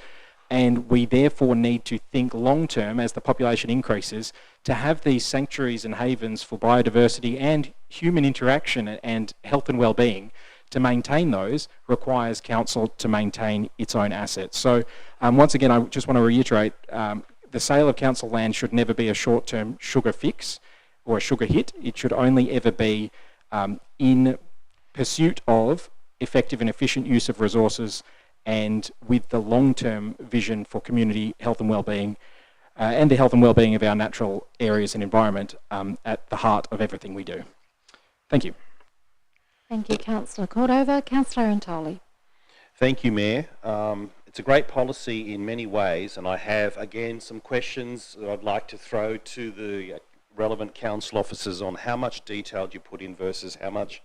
and we therefore need to think long term as the population increases to have these sanctuaries and havens for biodiversity and human interaction and health and well-being. To maintain those requires council to maintain its own assets. So once again, I just want to reiterate, the sale of council land should never be a short-term sugar fix or a sugar hit. It should only ever be in pursuit of effective and efficient use of resources, and with the long-term vision for community health and well-being and the health and well-being of our natural areas and environment at the heart of everything we do. Thank you. Thank you, Councillor Cordova. Councillor Antoli. Thank you, Mayor. It's a great policy in many ways, and I have, again, some questions that I'd like to throw to the relevant council officers on how much detail do you put in versus how much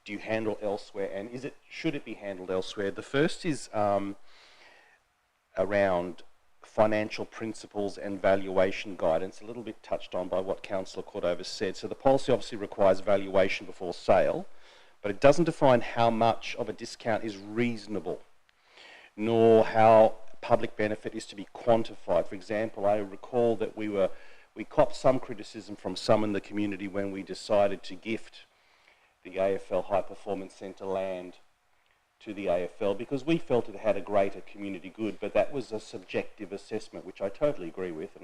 do you handle elsewhere, and should it be handled elsewhere? The first is around financial principles and valuation guidance, a little bit touched on by what Councillor Cordova said. So the policy obviously requires valuation before sale, but it doesn't define how much of a discount is reasonable, nor how public benefit is to be quantified. For example, I recall that we copped some criticism from some in the community when we decided to gift the AFL High Performance Centre land to the AFL because we felt it had a greater community good, but that was a subjective assessment, which I totally agree with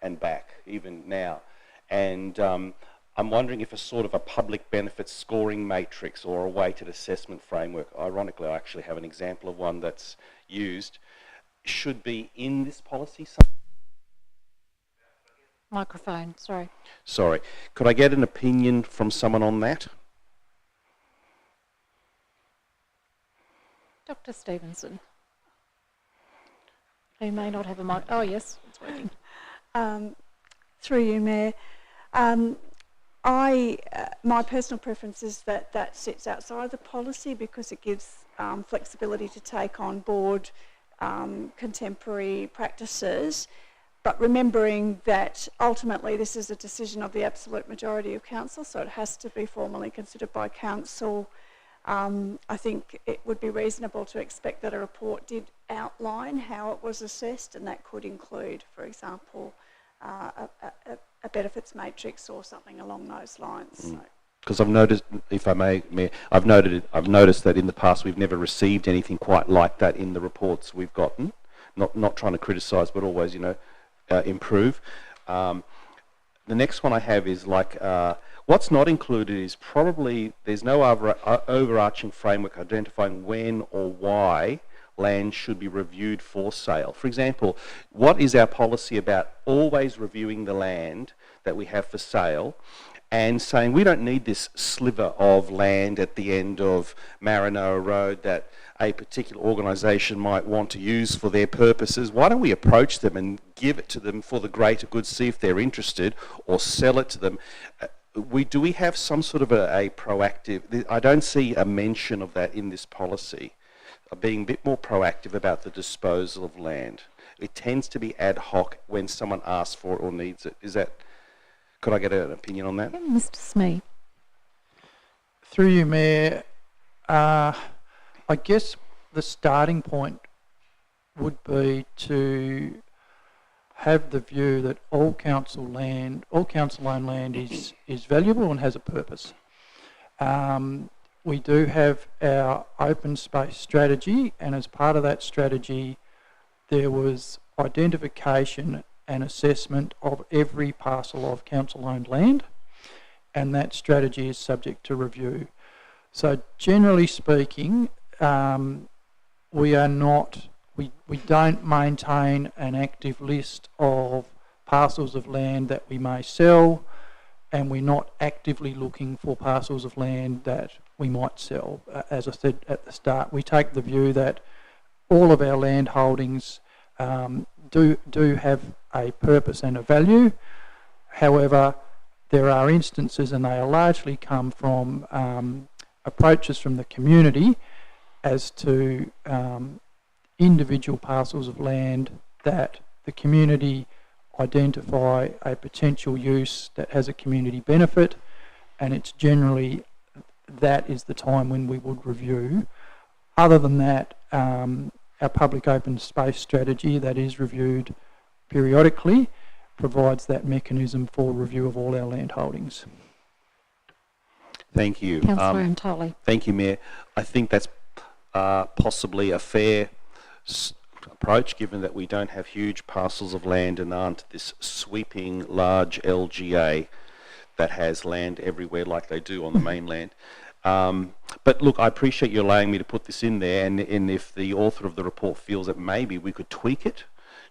and back even now. And I'm wondering if a sort of a public benefit scoring matrix or a weighted assessment framework, ironically I actually have an example of one that's used, should be in this policy. Microphone, sorry. Sorry. Could I get an opinion from someone on that? Dr. Stevenson. Who may not have a mic. Oh, yes, it's working. Through you, Mayor. My personal preference is that sits outside the policy because it gives flexibility to take on board contemporary practices, but remembering that ultimately this is a decision of the absolute majority of council, so it has to be formally considered by council. I think it would be reasonable to expect that a report did outline how it was assessed, and that could include, for example, a benefits matrix or something along those lines. Because I've noticed, if I may, Mayor, I've noticed that in the past we've never received anything quite like that in the reports we've gotten. Not trying to criticise, but always, improve. The next one I have is what's not included is probably there's no overarching framework identifying when or why land should be reviewed for sale. For example, what is our policy about always reviewing the land that we have for sale and saying we don't need this sliver of land at the end of Maranoa Road that a particular organisation might want to use for their purposes? Why don't we approach them and give it to them for the greater good, see if they're interested, or sell it to them do we have some sort of a proactive? I don't see a mention of that in this policy, being a bit more proactive about the disposal of land. It tends to be ad hoc when someone asks for it or needs it. Is that? Could I get an opinion on that? Mr. Smee. Through you, Mayor, I guess the starting point would be to have the view that all council owned land is valuable and has a purpose. We do have our open space strategy, and as part of that strategy, there was identification and assessment of every parcel of council-owned land, and that strategy is subject to review. So generally speaking, we don't maintain an active list of parcels of land that we may sell, and we're not actively looking for parcels of land that we might sell. As I said at the start, we take the view that all of our land holdings do have a purpose and a value. However, there are instances, and they largely come from approaches from the community as to individual parcels of land that the community identify a potential use that has a community benefit, and it's generally that is the time when we would review. Other than that, our public open space strategy that is reviewed periodically provides that mechanism for review of all our land holdings. Thank you. Councillor Antoli. Thank you, Mayor. I think that's possibly a fair approach, given that we don't have huge parcels of land and aren't this sweeping large LGA that has land everywhere like they do on the mainland. But look, I appreciate you allowing me to put this in there, and if the author of the report feels that maybe we could tweak it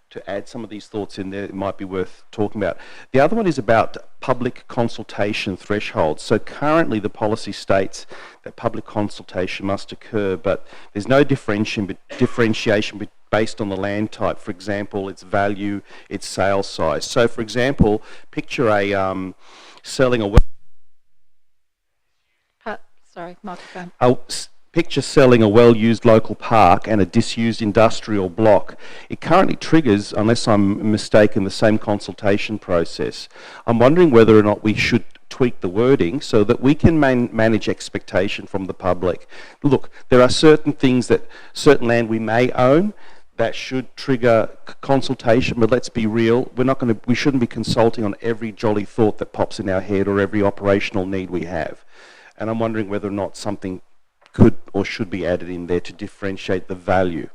to add some of these thoughts in there, it might be worth talking about. The other one is about public consultation thresholds. So currently the policy states that public consultation must occur, but there's no differentiation based on the land type. For example, its value, its sale size. So for example, picture a selling a microphone. Picture selling a well-used local park and a disused industrial block. It currently triggers, unless I'm mistaken, the same consultation process. I'm wondering whether or not we should tweak the wording so that we can manage expectation from the public. Look, there are certain things certain land we may own that should trigger consultation, but let's be real, we shouldn't be consulting on every jolly thought that pops in our head or every operational need we have. And I'm wondering whether or not something could or should be added in there to differentiate the value.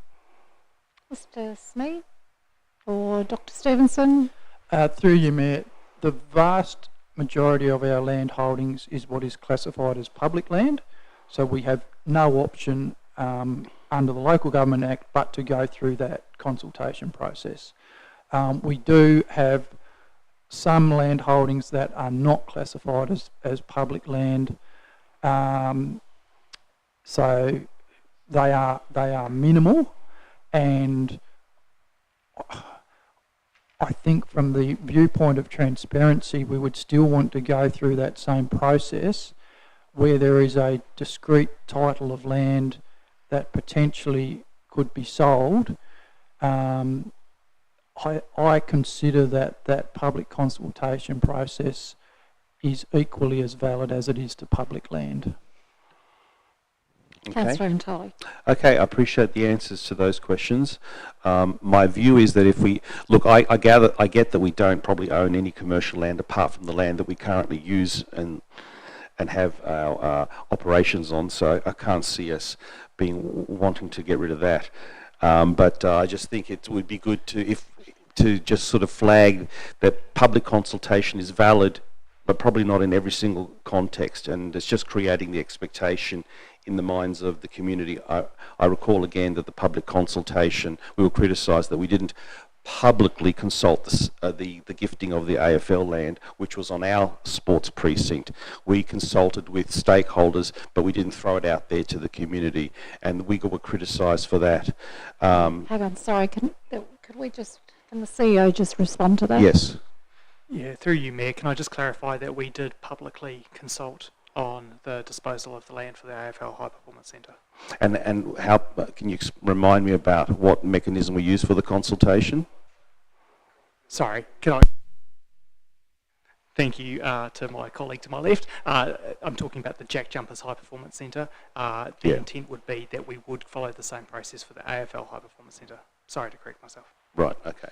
Mr. Smee or Dr. Stevenson? Through you, Mayor, the vast majority of our land holdings is what is classified as public land, so we have no option under the Local Government Act but to go through that consultation process. We do have some land holdings that are not classified as public land, so they are minimal, and I think from the viewpoint of transparency, we would still want to go through that same process where there is a discrete title of land that potentially could be sold. I consider that public consultation process is equally as valid as it is to public land. Okay. Councillor Antoli. Okay, I appreciate the answers to those questions. My view is that if we look, I get that we don't probably own any commercial land apart from the land that we currently use and have our operations on. So I can't see us wanting to get rid of that. But I just think it would be good to just sort of flag that public consultation is valid, but probably not in every single context, and it's just creating the expectation in the minds of the community. I recall again that the public consultation, we were criticised that we didn't publicly consult the gifting of the AFL land, which was on our sports precinct. We consulted with stakeholders, but we didn't throw it out there to the community, and we were criticised for that. Hang on, sorry, can the CEO just respond to that? Yes. Yeah, through you, Mayor, can I just clarify that we did publicly consult on the disposal of the land for the AFL High Performance Centre? And how can you remind me about what mechanism we used for the consultation? Sorry, can I? Thank you to my colleague to my left. I'm talking about the Jack Jumpers High Performance Centre. The intent would be that we would follow the same process for the AFL High Performance Centre. Sorry to correct myself. Right. Okay.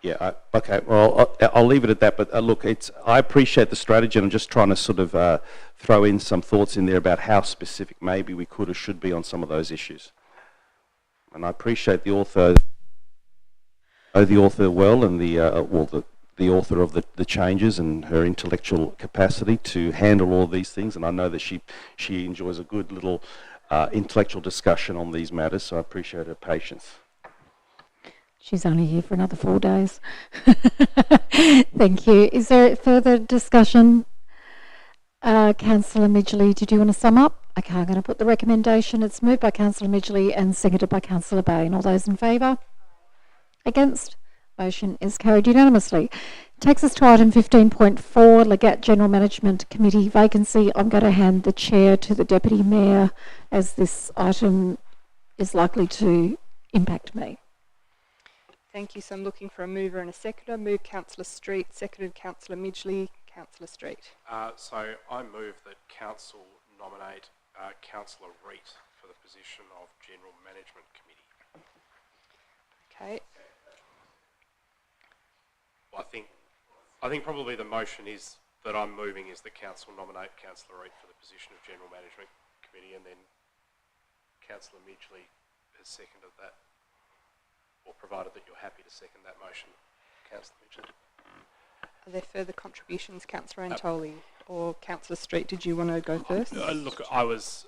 Yeah. Okay. Well, I'll leave it at that. But look, I appreciate the strategy, and I'm just trying to sort of throw in some thoughts in there about how specific maybe we could or should be on some of those issues. And I appreciate the author, well, and the author of the changes and her intellectual capacity to handle all these things. And I know that she enjoys a good little intellectual discussion on these matters. So I appreciate her patience. She's only here for another 4 days. Thank you. Is there further discussion? Councillor Midgley, did you want to sum up? Okay, I'm going to put the recommendation. It's moved by Councillor Midgley and seconded by Councillor Bain. All those in favour? Against? Motion is carried unanimously. Takes us to item 15.4, Legat General Management Committee vacancy. I'm going to hand the chair to the Deputy Mayor as this item is likely to impact me. Thank you. So I'm looking for a mover and a seconder. Move Councillor Street, seconded Councillor Midgley. Councillor Street. So I move that Council nominate Councillor Reet for the position of General Management Committee. Okay. Well, I think probably the motion is that I'm moving is that Council nominate Councillor Reet for the position of General Management Committee, and then Councillor Midgley has seconded that, or provided that you're happy to second that motion, Councillor Midgley. Are there further contributions, Councillor Antoli or Councillor Street? Did you want to go first? Look, I was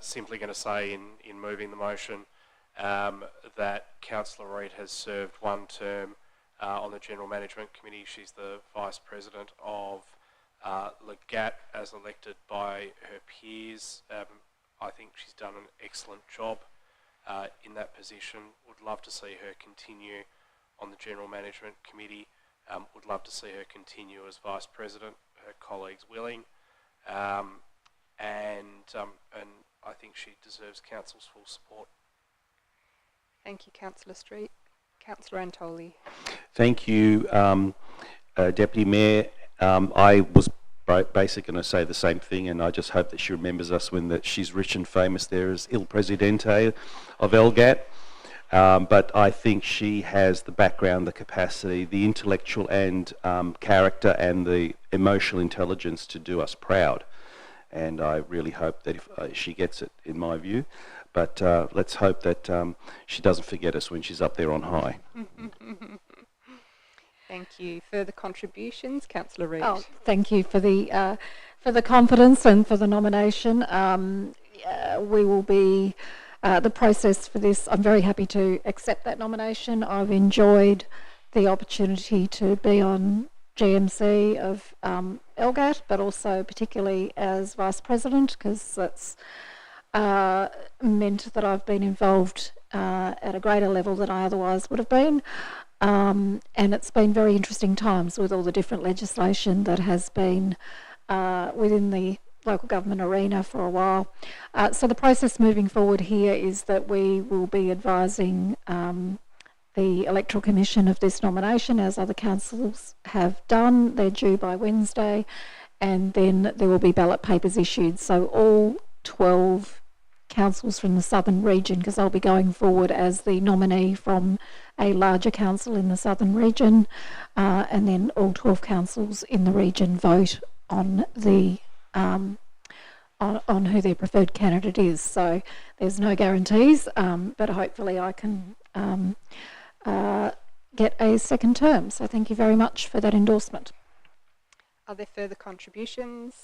simply going to say in moving the motion that Councillor Reet has served one term on the General Management Committee. She's the Vice President of Legat as elected by her peers. I think she's done an excellent job in that position. Would love to see her continue on the General Management Committee. Would love to see her continue as Vice President, her colleagues willing, and I think she deserves Council's full support. Thank you, Councillor Street. Councillor Antoli. Thank you, Deputy Mayor. I was basically going to say the same thing, and I just hope that she remembers us when that she's rich and famous there as Il Presidente of LGAT. But I think she has the background, the capacity, the intellectual and character and the emotional intelligence to do us proud. And I really hope that if she gets it, in my view. But let's hope that she doesn't forget us when she's up there on high. Thank you. Further contributions, Councillor Reid. Oh, thank you for the confidence and for the nomination. We will be the process for this. I'm very happy to accept that nomination. I've enjoyed the opportunity to be on GMC of LGAT, but also particularly as Vice President, because that's meant that I've been involved at a greater level than I otherwise would have been. And it's been very interesting times with all the different legislation that has been within the local government arena for a while. So the process moving forward here is that we will be advising the Electoral Commission of this nomination, as other councils have done. They're due by Wednesday, and then there will be ballot papers issued. So all 12 councils from the southern region, because I'll be going forward as the nominee from a larger council in the southern region, and then all 12 councils in the region vote on the on who their preferred candidate is. So there's no guarantees, but hopefully I can get a second term. So thank you very much for that endorsement. Are there further contributions?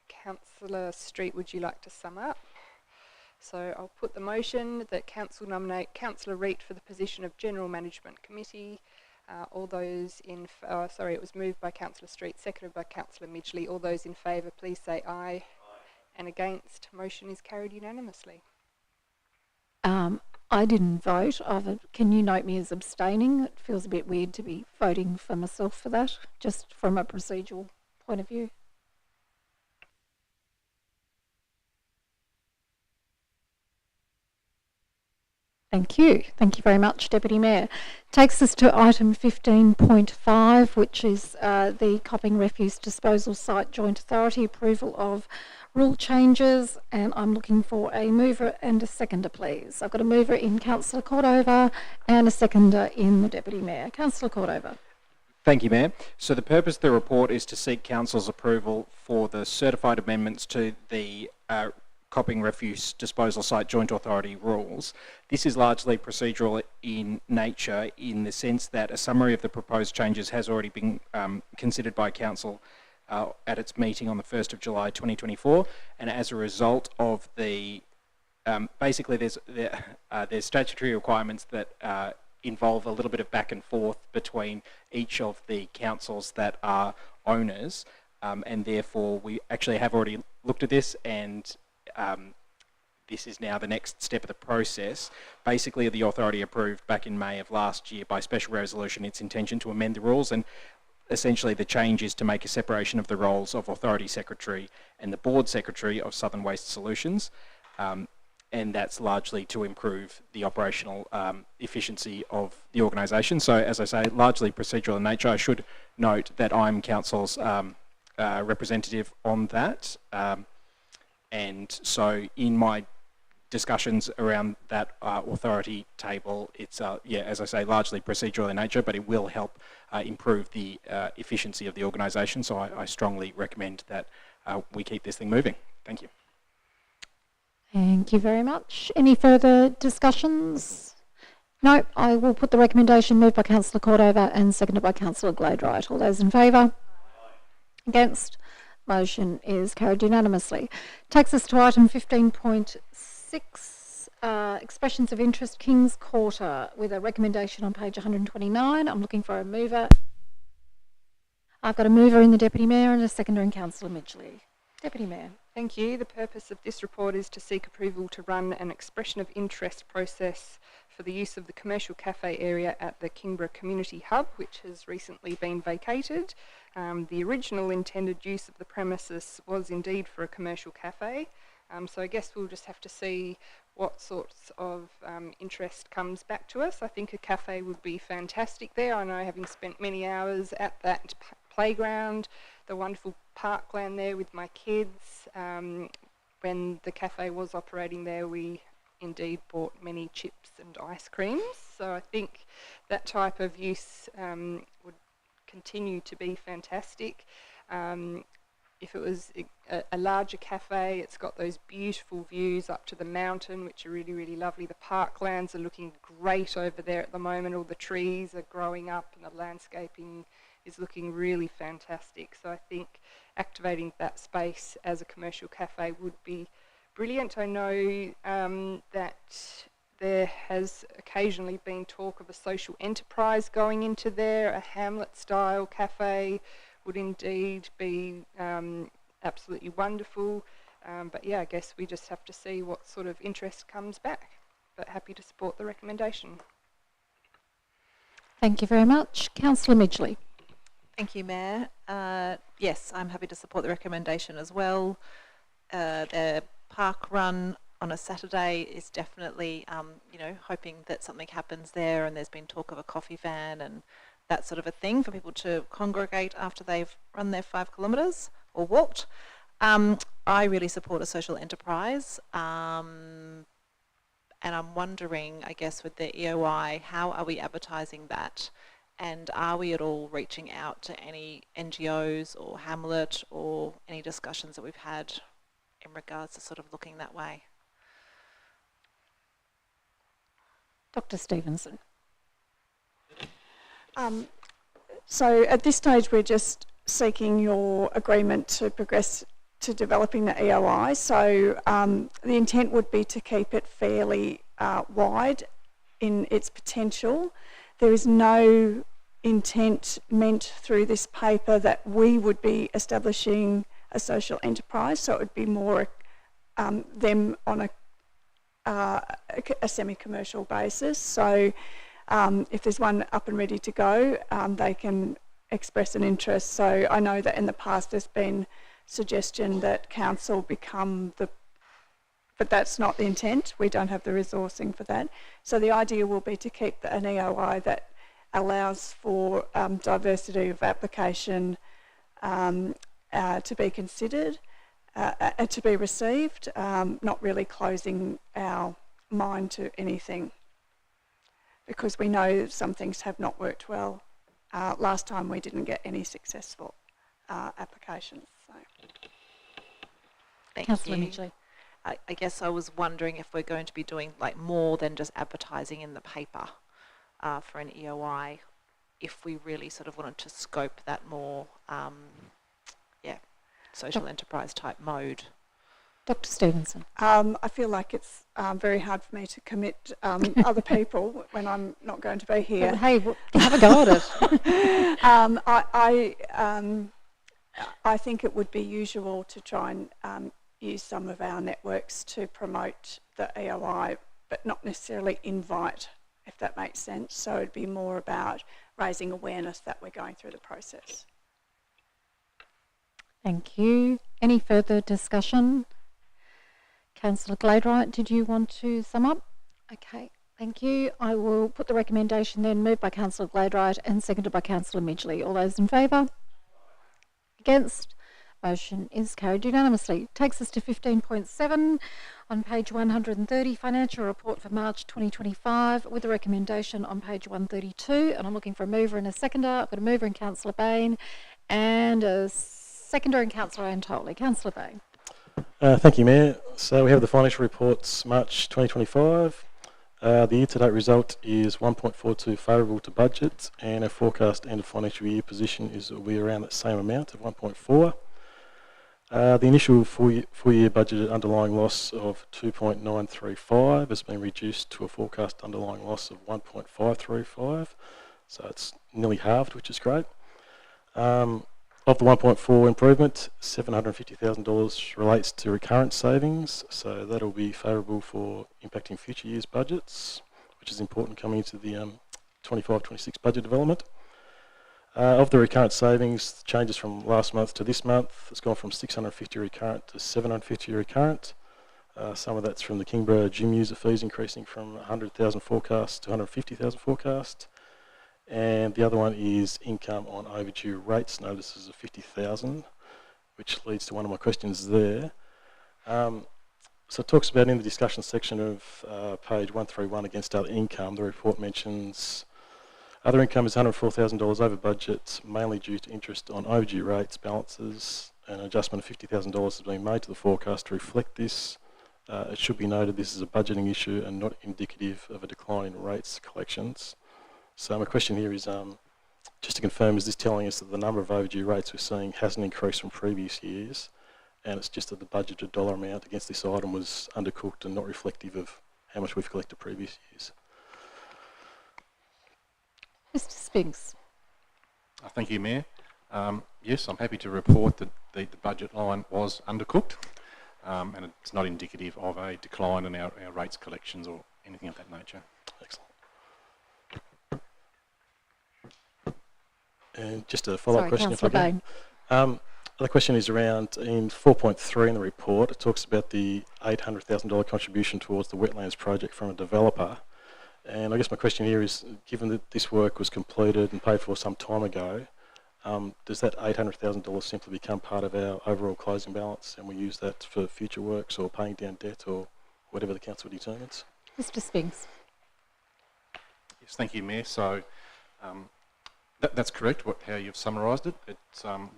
Councillor Street, would you like to sum up? So I'll put the motion that Council nominate Councillor Reid for the position of General Management Committee. All those in, it was moved by Councillor Street, seconded by Councillor Midgley. All those in favour, please say aye. And against, motion is carried unanimously. I didn't vote. Can you note me as abstaining? It feels a bit weird to be voting for myself for that, just from a procedural point of view. Thank you. Thank you very much, Deputy Mayor. Takes us to item 15.5, which is the Copping Refuse Disposal Site Joint Authority approval of rule changes, and I'm looking for a mover and a seconder, please. I've got a mover in Councillor Cordova and a seconder in the Deputy Mayor. Councillor Cordova. Thank you, Mayor. So the purpose of the report is to seek Council's approval for the certified amendments to the Copping Refuse Disposal Site Joint Authority rules. This is largely procedural in nature, in the sense that a summary of the proposed changes has already been considered by Council at its meeting on the 1st of July 2024, and as a result of the basically there's statutory requirements that involve a little bit of back and forth between each of the councils that are owners, and therefore we actually have already looked at this, and this is now the next step of the process. Basically, the authority approved back in May of last year by special resolution its intention to amend the rules, and essentially the change is to make a separation of the roles of Authority Secretary and the Board Secretary of Southern Waste Solutions, and that's largely to improve the operational efficiency of the organisation. So, as I say, largely procedural in nature. I should note that I'm Council's representative on that, and so in my discussions around that authority table, it's, as I say, largely procedural in nature, but it will help improve the efficiency of the organisation. So I strongly recommend that we keep this thing moving. Thank you. Thank you very much. Any further discussions? No, I will put the recommendation moved by Councillor Cordova and seconded by Councillor Gladwright. All those in favour? Against? Motion is carried unanimously. Takes us to item 15.6, expressions of interest, King's Quarter, with a recommendation on page 129. I'm looking for a mover. I've got a mover in the Deputy Mayor and a seconder in Councillor Midgley. Deputy Mayor. Thank you. The purpose of this report is to seek approval to run an expression of interest process for the use of the commercial cafe area at the Kingborough Community Hub, which has recently been vacated. The original intended use of the premises was indeed for a commercial cafe, so I guess we'll just have to see what sorts of interest comes back to us. I think a cafe would be fantastic there. I know, having spent many hours at that playground, the wonderful parkland there with my kids. When the cafe was operating there, we indeed bought many chips and ice creams. So I think that type of use would continue to be fantastic. If it was a larger cafe, it's got those beautiful views up to the mountain, which are really, really lovely. The parklands are looking great over there at the moment. All the trees are growing up and the landscaping is looking really fantastic. So I think activating that space as a commercial cafe would be brilliant. I know that there has occasionally been talk of a social enterprise going into there. A Hamlet-style cafe would indeed be absolutely wonderful. But yeah, I guess we just have to see what sort of interest comes back. But happy to support the recommendation. Thank you very much. Councillor Midgley. Thank you, Mayor. Yes, I'm happy to support the recommendation as well. The park run on a Saturday is definitely, hoping that something happens there, and there's been talk of a coffee van and that sort of a thing for people to congregate after they've run their 5 kilometres or walked. I really support a social enterprise, and I'm wondering, I guess, with the EOI, how are we advertising that? And are we at all reaching out to any NGOs or Hamlet or any discussions that we've had in regards to sort of looking that way? Dr. Stevenson. So at this stage, we're just seeking your agreement to progress to developing the EOI. So the intent would be to keep it fairly wide in its potential. There is no intent meant through this paper that we would be establishing a social enterprise, so it would be more them on a a semi-commercial basis. So if there's one up and ready to go, they can express an interest. So I know that in the past there's been suggestion that council become but that's not the intent. We don't have the resourcing for that. So the idea will be to keep an EOI that allows for diversity of application to be considered and to be received, not really closing our mind to anything, because we know some things have not worked well. Last time we didn't get any successful applications. So. Thank Councillor you. Midgley. I guess I was wondering if we're going to be doing like more than just advertising in the paper for an EOI, if we really sort of wanted to scope that more, social enterprise type mode. Dr. Stevenson. I feel like it's very hard for me to commit other people when I'm not going to be here. But hey, have a go at it. I think it would be usual to try and use some of our networks to promote the EOI, but not necessarily invite, if that makes sense. So it'd be more about raising awareness that we're going through the process. Thank you. Any further discussion? Councillor Gladwright, did you want to sum up? Okay, thank you. I will put the recommendation then, moved by Councillor Gladwright and seconded by Councillor Midgley. All those in favour? Against? Motion is carried unanimously. Takes us to 15.7 on page 130, Financial Report for March 2025, with a recommendation on page 132. And I'm looking for a mover and a seconder. I've got a mover in Councillor Bain and a seconder in Councillor Antoli. Councillor Bain. Thank you, Mayor. So we have the financial reports March 2025. The year-to-date result is 1.42 favourable to budget, and our forecast end of financial year position is will be around that same amount of 1.4. The initial full-year budgeted underlying loss of 2.935 has been reduced to a forecast underlying loss of 1.535, so it's nearly halved, which is great. Of the 1.4 improvement, $750,000 relates to recurrent savings, so that'll be favourable for impacting future years' budgets, which is important coming into the 25-26 budget development. Of the recurrent savings, changes from last month to this month, it's gone from 650 recurrent to 750 recurrent. Some of that's from the Kingborough gym user fees increasing from 100,000 forecast to 150,000 forecast. And the other one is income on overdue rates notices of 50,000, which leads to one of my questions there. So it talks about in the discussion section of page 131 against other income, the report mentions other income is $104,000 over budget, mainly due to interest on overdue rates, balances, and an adjustment of $50,000 has been made to the forecast to reflect this. It should be noted this is a budgeting issue and not indicative of a decline in rates collections. So my question here is, just to confirm, is this telling us that the number of overdue rates we're seeing hasn't increased from previous years, and it's just that the budgeted dollar amount against this item was undercooked and not reflective of how much we've collected previous years? Mr. Spinks. Thank you, Mayor. Yes, I'm happy to report that the budget line was undercooked, and it's not indicative of a decline in our rates collections or anything of that nature. Excellent. And just a follow-up question, if I can. The question is around in 4.3 in the report, it talks about the $800,000 contribution towards the wetlands project from a developer. And I guess my question here is, given that this work was completed and paid for some time ago, does that $800,000 simply become part of our overall closing balance and we use that for future works or paying down debt or whatever the council determines? Mr. Spinks. Yes, thank you, Mayor. So that's correct, how you've summarised it.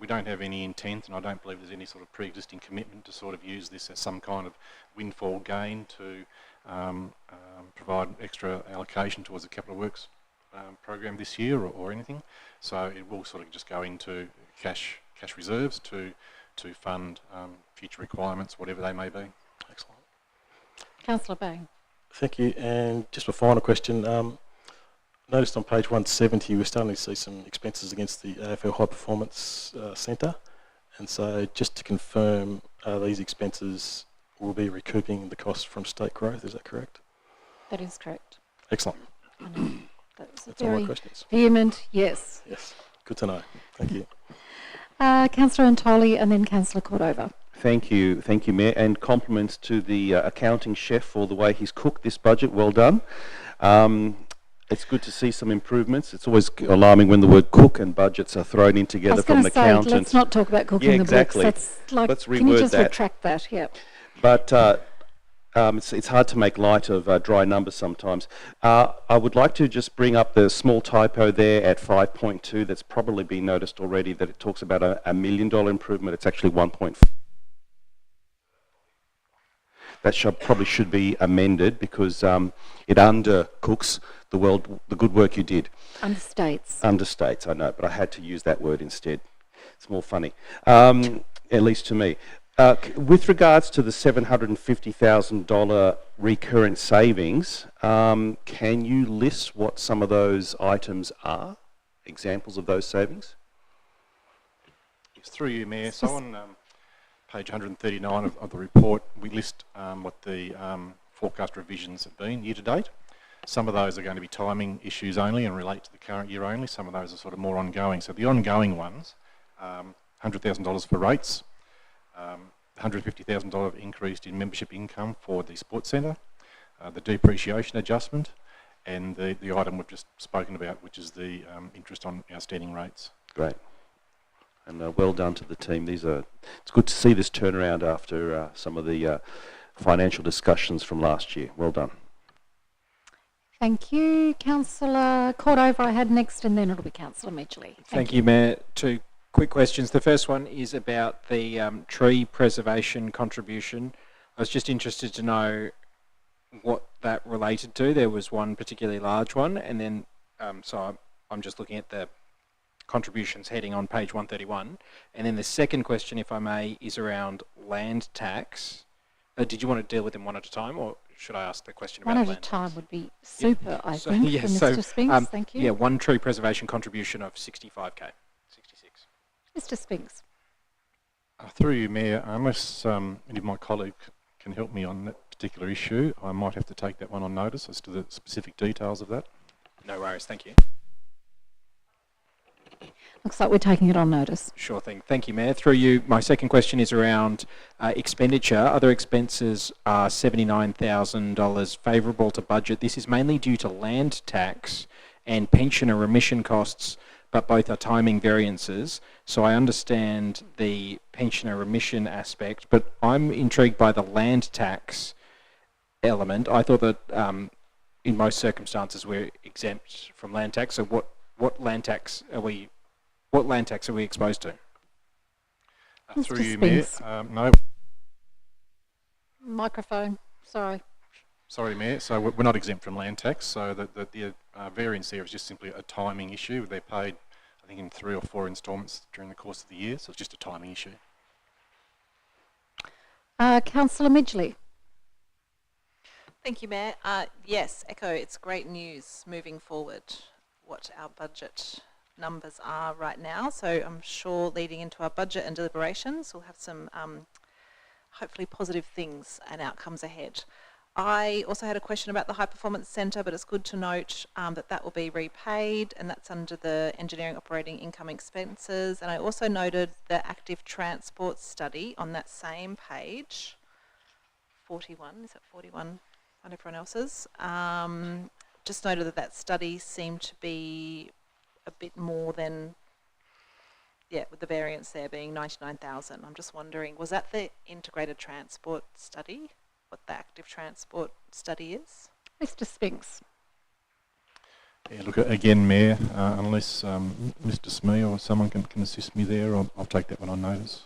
We don't have any intent, and I don't believe there's any sort of pre-existing commitment to sort of use this as some kind of windfall gain to provide extra allocation towards the capital works program this year or anything. So it will sort of just go into cash reserves to fund future requirements, whatever they may be. Excellent. Councillor Bain. Thank you. And just a final question. Noticed on page 170 we're starting to see some expenses against the AFL High Performance Centre, and so just to confirm, these expenses will be recouping the cost from state growth. Is that correct? That is correct. Excellent. I know. That's a That's all my very questions. vehement yes. Yes. Good to know. Thank you. Councillor Antoli and then Councillor Cordova. Thank you, Mayor, and compliments to the accounting chef for the way he's cooked this budget. Well done. It's good to see some improvements. It's always alarming when the word cook and budgets are thrown in together from an accountant. Let's not talk about cooking the exactly. books. That's like, Let's can you reword just that. retract that? Yeah. But it's hard to make light of dry numbers sometimes. I would like to just bring up the small typo there at 5.2 that's probably been noticed already, that it talks about a $1 million improvement. It's actually 1.4. That probably should be amended because it undercooks the good work you did. Understates. Understates, I know, but I had to use that word instead. It's more funny, at least to me. With regards to the $750,000 recurrent savings, can you list what some of those items are? Examples of those savings? Yes, through you, Mayor. So on page 139 of the report, we list what the forecast revisions have been year to date. Some of those are going to be timing issues only and relate to the current year only. Some of those are sort of more ongoing. So the ongoing ones, $100,000 for rates, $150,000 increase in membership income for the sports centre, the depreciation adjustment, and the item we've just spoken about, which is the interest on outstanding rates. Great. And well done to the team. It's good to see this turnaround after some of the financial discussions from last year. Well done. Thank you. Councillor Cordova I had next, and then it'll be Councillor Midgley. Thank you, Mayor. Two quick questions. The first one is about the tree preservation contribution. I was just interested to know what that related to. There was one particularly large one, and then so I'm just looking at the contributions heading on page 131. And then the second question, if I may, is around land tax. Did you want to deal with them one at a time, or should I ask the question about land tax? One at a time would be super, I So, think, yeah, for so, Mr. Spinks. Thank you. Yeah, one tree preservation contribution of 65K. 66. Mr. Spinks. Through you, Mayor, unless any of my colleagues can help me on that particular issue, I might have to take that one on notice as to the specific details of that. No worries, thank you. Looks like we're taking it on notice. Sure thing. Thank you, Mayor. Through you, my second question is around expenditure. Other expenses are $79,000 favourable to budget. This is mainly due to land tax and pensioner remission costs, but both are timing variances. So I understand the pensioner remission aspect, but I'm intrigued by the land tax element. I thought that in most circumstances we're exempt from land tax. So what land tax are we exposed to? Through you, Mayor. No. Microphone, sorry. Sorry, Mayor. So we're not exempt from land tax. So the variance there is just simply a timing issue. They're paid, I think, in 3 or 4 instalments during the course of the year. So it's just a timing issue. Councillor Midgley. Thank you, Mayor. Yes, echo, it's great news moving forward what our budget numbers are right now. So I'm sure leading into our budget and deliberations, we'll have some hopefully positive things and outcomes ahead. I also had a question about the High Performance Centre, but it's good to note that will be repaid, and that's under the engineering operating income expenses. And I also noted the active transport study on that same page, 41, is that 41 on everyone else's? Just noted that study seemed to be a bit more than, with the variance there being 99,000. I'm just wondering, was that the integrated transport study? What the active transport study is? Mr. Spinks. Yeah, look, again, Mayor, unless Mr. Smee or someone can assist me there, I'll take that one on notice.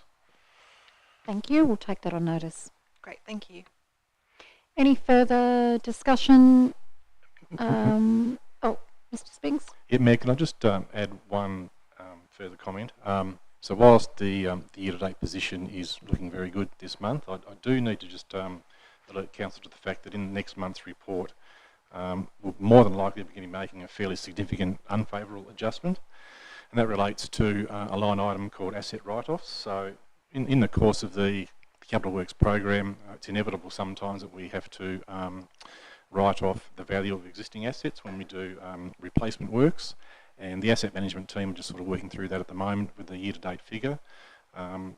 Thank you. We'll take that on notice. Great, thank you. Any further discussion? Mr. Spinks? Yeah, Mayor, can I just add one further comment? So whilst the year-to-date position is looking very good this month, I do need to just alert Council to the fact that in next month's report, we'll more than likely be making a fairly significant unfavourable adjustment, and that relates to a line item called asset write-offs. So in the course of the capital works program, it's inevitable sometimes that we have to write off the value of existing assets when we do replacement works, and the asset management team are just sort of working through that at the moment with the year-to-date figure,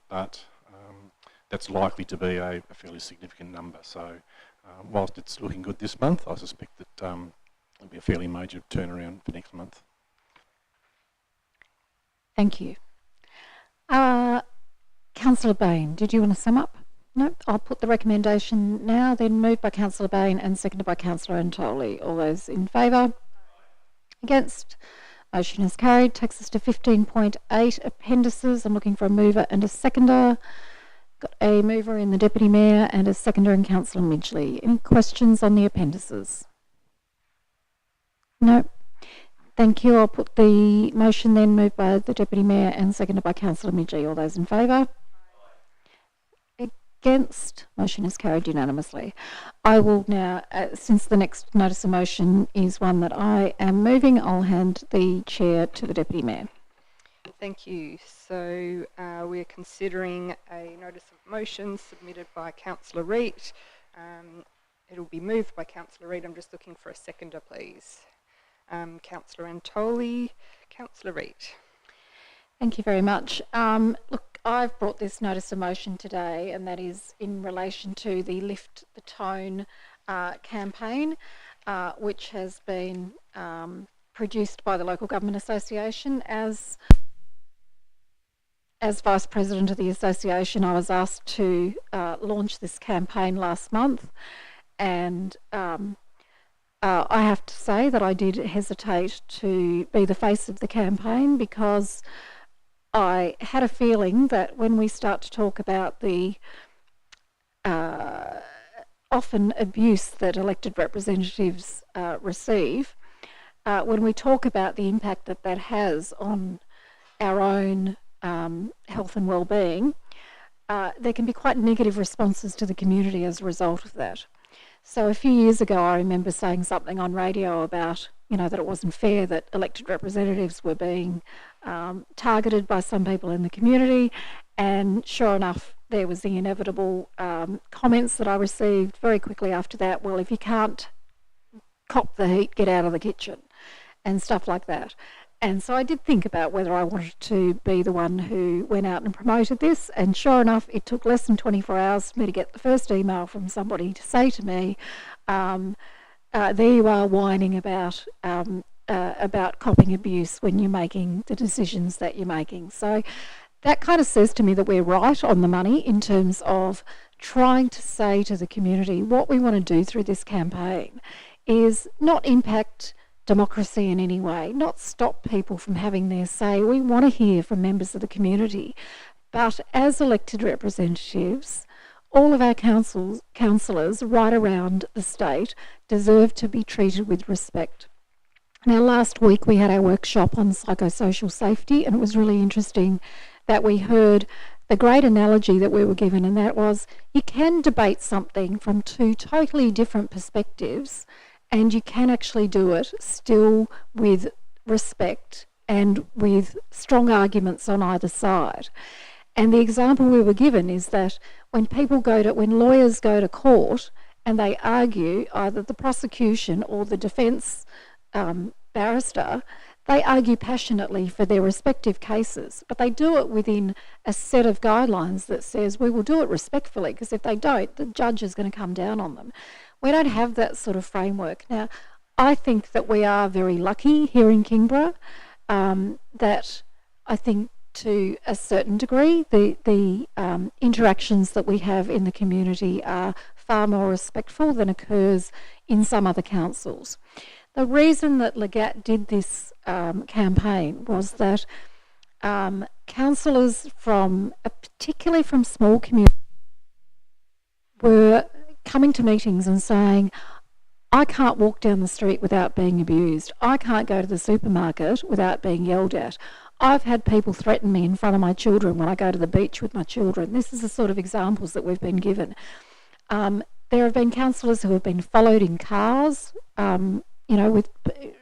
but that's likely to be a fairly significant number. So whilst it's looking good this month, I suspect that it'll be a fairly major turnaround for next month. Thank you. Councillor Bain, did you want to sum up? No, I'll put the recommendation now, then moved by Councillor Bain and seconded by Councillor Antoli. All those in favour? Against? Motion is carried. Takes us to 15.8, appendices. I'm looking for a mover and a seconder. Got a mover in the Deputy Mayor and a seconder in Councillor Midgley. Any questions on the appendices? No. Thank you. I'll put the motion then, moved by the Deputy Mayor and seconded by Councillor Midgley. All those in favour? Against? Motion is carried unanimously. I will now, since the next notice of motion is one that I am moving, I'll hand the chair to the Deputy Mayor. Thank you. So we're considering a notice of motion submitted by Councillor Reid. It'll be moved by Councillor Reid. I'm just looking for a seconder, please. Councillor Antoli, Councillor Reid. Thank you very much. Look, I've brought this notice of motion today, and that is in relation to the Lift the Tone campaign, which has been produced by the Local Government Association. As Vice President of the Association, I was asked to launch this campaign last month, and I have to say that I did hesitate to be the face of the campaign, because I had a feeling that when we start to talk about the often abuse that elected representatives receive, when we talk about the impact that that has on our own health and well-being, there can be quite negative responses to the community as a result of that. So a few years ago, I remember saying something on radio about, that it wasn't fair that elected representatives were being targeted by some people in the community, and sure enough, there was the inevitable comments that I received very quickly after that. Well, if you can't cop the heat, get out of the kitchen, and stuff like that. And so I did think about whether I wanted to be the one who went out and promoted this, and sure enough, it took less than 24 hours for me to get the first email from somebody to say to me, there you are whining about copping abuse when you're making the decisions that you're making. So that kind of says to me that we're right on the money in terms of trying to say to the community what we want to do through this campaign is not impact democracy in any way, not stop people from having their say. We want to hear from members of the community, but as elected representatives, all of our councillors right around the state deserve to be treated with respect. Now, last week we had our workshop on psychosocial safety, and it was really interesting that we heard the great analogy that we were given, and that was you can debate something from two totally different perspectives, and you can actually do it still with respect and with strong arguments on either side. And the example we were given is that when lawyers go to court and they argue, either the prosecution or the defence barrister, they argue passionately for their respective cases, but they do it within a set of guidelines that says we will do it respectfully, because if they don't, the judge is going to come down on them. We don't have that sort of framework. Now, I think that we are very lucky here in Kingborough, that I think to a certain degree the interactions that we have in the community are far more respectful than occurs in some other councils. The reason that Legat did this campaign was that councillors particularly from small communities, were coming to meetings and saying, I can't walk down the street without being abused. I can't go to the supermarket without being yelled at. I've had people threaten me in front of my children when I go to the beach with my children. This is the sort of examples that we've been given. There have been councillors who have been followed in cars, with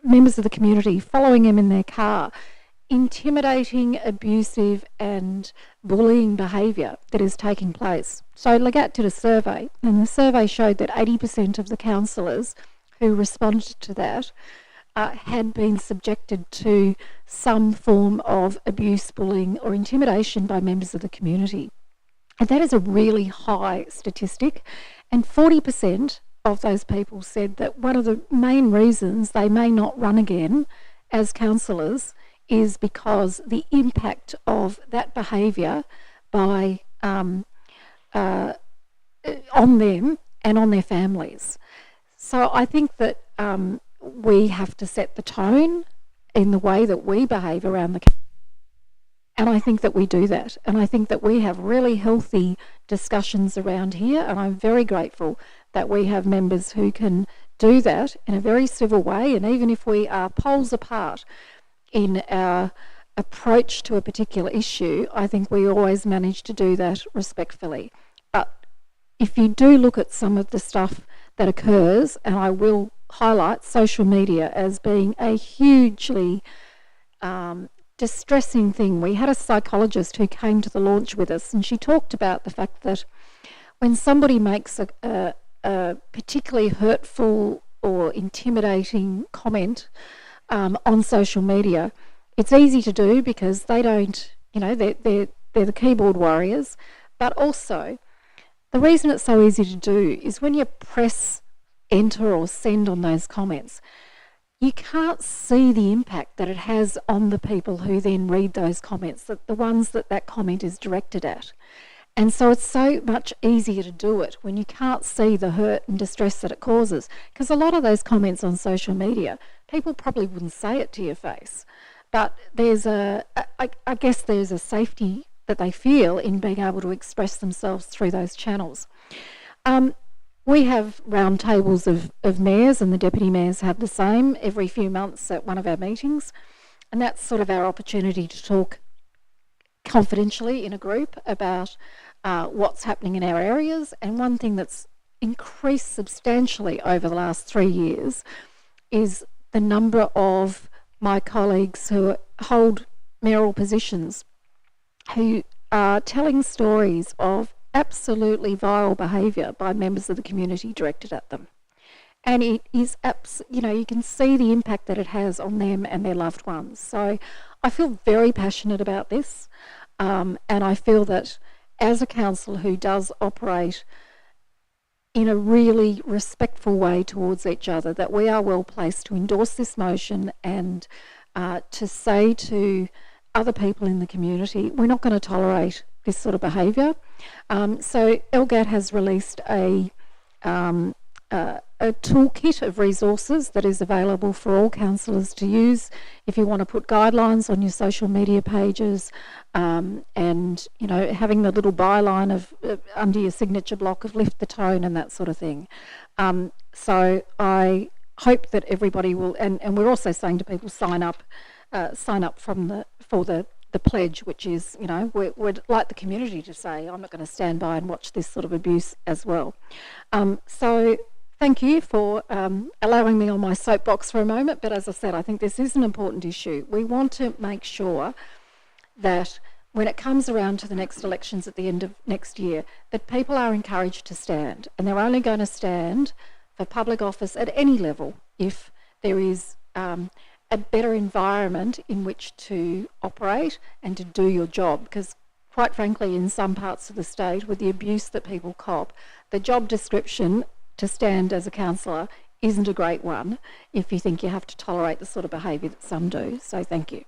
members of the community following them in their car intimidating, abusive and bullying behaviour that is taking place. So Legat did a survey, and the survey showed that 80% of the councillors who responded to that had been subjected to some form of abuse, bullying or intimidation by members of the community. And that is a really high statistic, and 40% of those people said that one of the main reasons they may not run again as councillors is because the impact of that behaviour by on them and on their families. So I think that we have to set the tone in the way that we behave around the country. And I think that we do that. And I think that we have really healthy discussions around here. And I'm very grateful that we have members who can do that in a very civil way. And even if we are poles apart in our approach to a particular issue, I think we always manage to do that respectfully. But if you do look at some of the stuff that occurs, and I will highlight social media as being a hugely distressing thing. We had a psychologist who came to the launch with us, and she talked about the fact that when somebody makes a particularly hurtful or intimidating comment on social media, it's easy to do because they don't, they're the keyboard warriors, but also the reason it's so easy to do is when you press enter or send on those comments, you can't see the impact that it has on the people who then read those comments, the ones that comment is directed at. And so it's so much easier to do it when you can't see the hurt and distress that it causes. Because a lot of those comments on social media, people probably wouldn't say it to your face. But there's I guess there's a safety that they feel in being able to express themselves through those channels. We have round tables of mayors, and the deputy mayors have the same every few months at one of our meetings. And that's sort of our opportunity to talk confidentially in a group about what's happening in our areas. And one thing that's increased substantially over the last 3 years is the number of my colleagues who hold mayoral positions who are telling stories of absolutely vile behaviour by members of the community directed at them. And it is, you can see the impact that it has on them and their loved ones. So I feel very passionate about this, and I feel that as a council who does operate in a really respectful way towards each other, that we are well placed to endorse this motion and to say to other people in the community, we're not going to tolerate this sort of behaviour. So LGAT has released a toolkit of resources that is available for all councillors to use if you want to put guidelines on your social media pages, and having the little byline of under your signature block of lift the tone and that sort of thing. So I hope that everybody will, and we're also saying to people, sign up for the pledge, which is, we'd like the community to say, I'm not going to stand by and watch this sort of abuse as well. So thank you for allowing me on my soapbox for a moment. But as I said, I think this is an important issue. We want to make sure that when it comes around to the next elections at the end of next year, that people are encouraged to stand. And they're only going to stand for public office at any level if there is a better environment in which to operate and to do your job. Because quite frankly, in some parts of the state, with the abuse that people cop, the job description to stand as a councillor isn't a great one if you think you have to tolerate the sort of behaviour that some do. So thank you.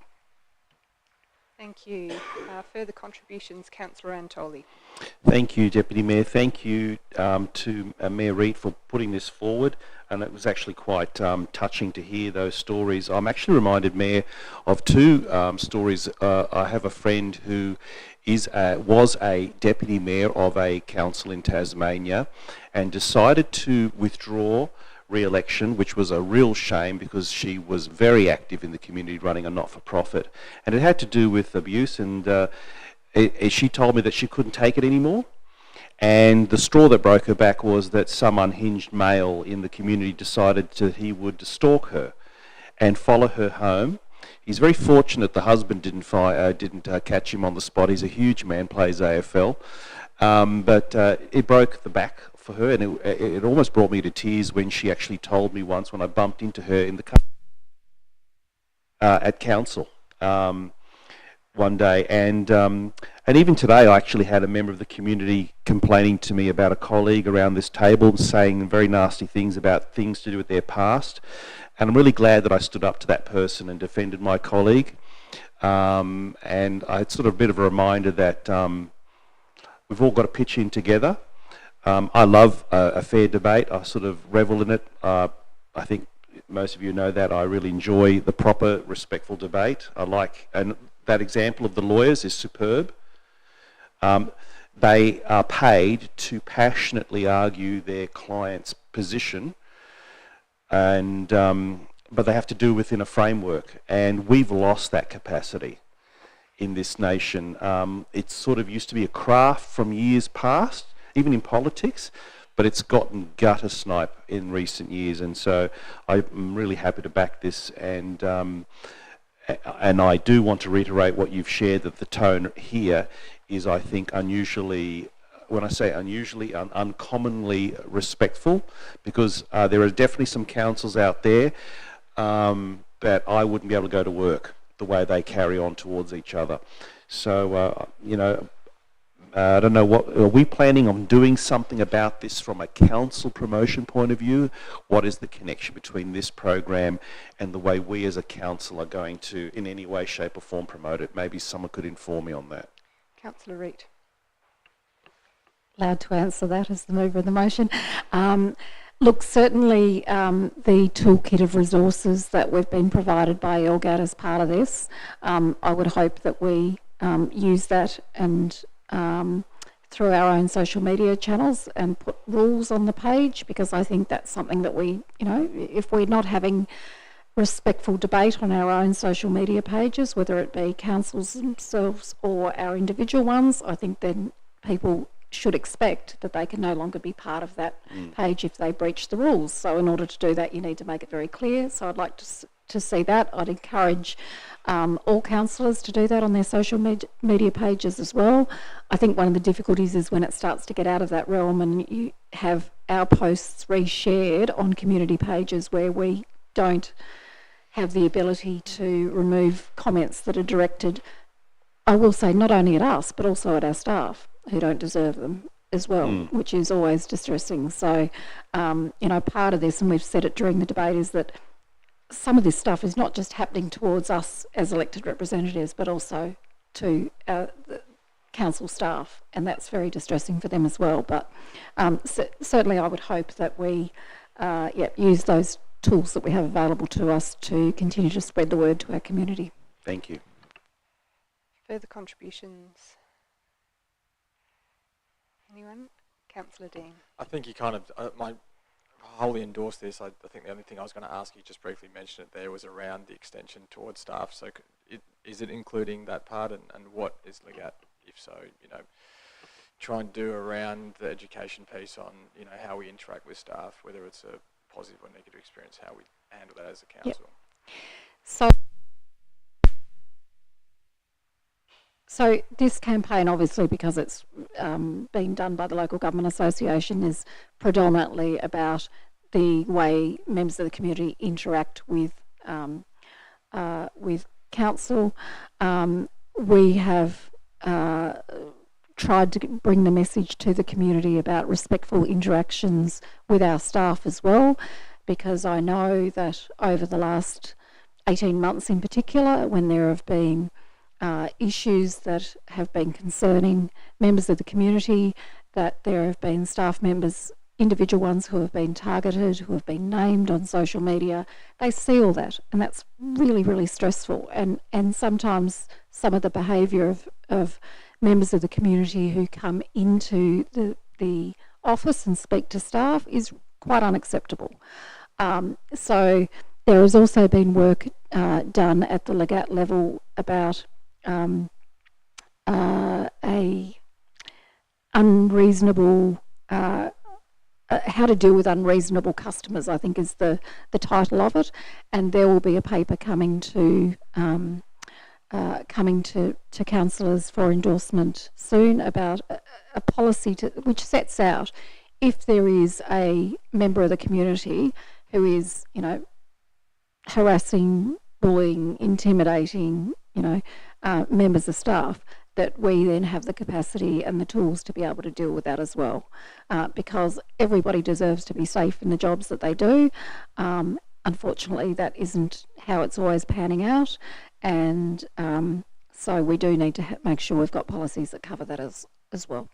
Thank you. Further contributions, Councillor Antoli. Thank you, Deputy Mayor. Thank you to Mayor Reid for putting this forward, and it was actually quite touching to hear those stories. I'm actually reminded, Mayor, of two stories. I have a friend who was a deputy mayor of a council in Tasmania and decided to withdraw re-election, which was a real shame because she was very active in the community running a not-for-profit, and it had to do with abuse, and she told me that she couldn't take it anymore, and the straw that broke her back was that some unhinged male in the community decided that he would stalk her and follow her home He's very fortunate the husband didn't catch him on the spot. He's a huge man, plays AFL. But it broke the back for her, and it almost brought me to tears when she actually told me once, when I bumped into her in the at council one day, and even today I actually had a member of the community complaining to me about a colleague around this table, saying very nasty things about things to do with their past, and I'm really glad that I stood up to that person and defended my colleague, and it's sort of a bit of a reminder that we've all got to pitch in together. I love a fair debate. I sort of revel in it. I think most of you know that I really enjoy the proper, respectful debate. And that example of the lawyers is superb. They are paid to passionately argue their client's position, and but they have to do within a framework, and we've lost that capacity in this nation. It sort of used to be a craft from years past, even in politics, but it's gotten gutter snipe in recent years, and so I'm really happy to back this, and I do want to reiterate what you've shared, that the tone here is, I think, unusually, when I say unusually, uncommonly respectful, because there are definitely some councils out there that I wouldn't be able to go to work the way they carry on towards each other. So, you know, I don't know, are we planning on doing something about this from a council promotion point of view? What is the connection between this program and the way we as a council are going to, in any way, shape or form, promote it? Maybe someone could inform me on that. Councillor Reid. Allowed to answer that as the mover of the motion. Look, certainly the toolkit of resources that we've been provided by LGAT as part of this, I would hope that we use that and through our own social media channels and put rules on the page, because I think that's something that we, you know, if we're not having respectful debate on our own social media pages, whether it be councils themselves or our individual ones, I think then people should expect that they can no longer be part of that page if they breach the rules. So in order to do that, you need to make it very clear. So I'd like to see that. I'd encourage all councillors to do that on their social media pages as well. I think one of the difficulties is when it starts to get out of that realm and you have our posts reshared on community pages where we don't have the ability to remove comments that are directed, I will say, not only at us but also at our staff who don't deserve them as well, which is always distressing. So, you know, part of this, and we've said it during the debate, is that some of this stuff is not just happening towards us as elected representatives, but also to the council staff, and that's very distressing for them as well. But certainly I would hope that we use those tools that we have available to us to continue to spread the word to our community. Thank you. Further contributions? Anyone? Councillor Dean. I think you kind of, I wholly endorse this. I think the only thing I was going to ask you, just briefly mention it there, was around the extension towards staff. So is it including that part, and what is LGAT, if so, you know, try and do around the education piece on, you know, how we interact with staff, whether it's a positive or negative experience, how we handle that as a council. Yep. So this campaign, obviously, because it's being done by the Local Government Association, is predominantly about the way members of the community interact with council. We have tried to bring the message to the community about respectful interactions with our staff as well, because I know that over the last 18 months in particular, when there have been issues that have been concerning members of the community, that there have been staff members, individual ones who have been targeted, who have been named on social media. They see all that, and that's really, really stressful. And sometimes some of the behaviour of members of the community who come into the office and speak to staff is quite unacceptable. So there has also been work done at the LGAT level about a unreasonable how to deal with unreasonable customers, I think is the title of it, and there will be a paper coming to councillors for endorsement soon about a policy which sets out if there is a member of the community who is, harassing, bullying, intimidating, members of staff, that we then have the capacity and the tools to be able to deal with that as well. Because everybody deserves to be safe in the jobs that they do. Unfortunately, that isn't how it's always panning out. And so we do need to make sure we've got policies that cover that as well.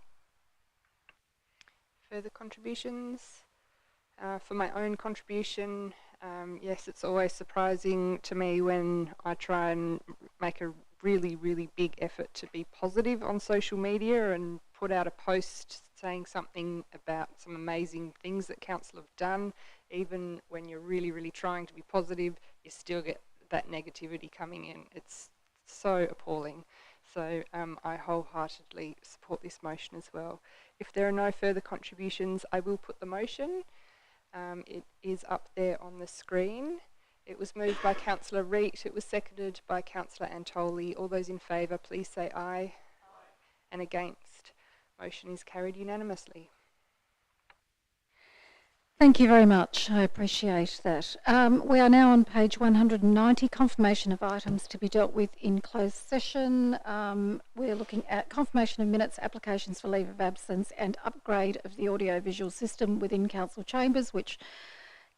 Further contributions? For my own contribution, yes, it's always surprising to me when I try and make a really, really big effort to be positive on social media and put out a post saying something about some amazing things that council have done. Even when you're really, really trying to be positive, you still get that negativity coming in. It's so appalling. So I wholeheartedly support this motion as well. If there are no further contributions, I will put the motion. It is up there on the screen. It was moved by Councillor Reet. It was seconded by Councillor Antoli. All those in favour, please say aye. Aye. And against. Motion is carried unanimously. Thank you very much. I appreciate that. We are now on page 190, confirmation of items to be dealt with in closed session. We're looking at confirmation of minutes, applications for leave of absence and upgrade of the audio-visual system within council chambers, which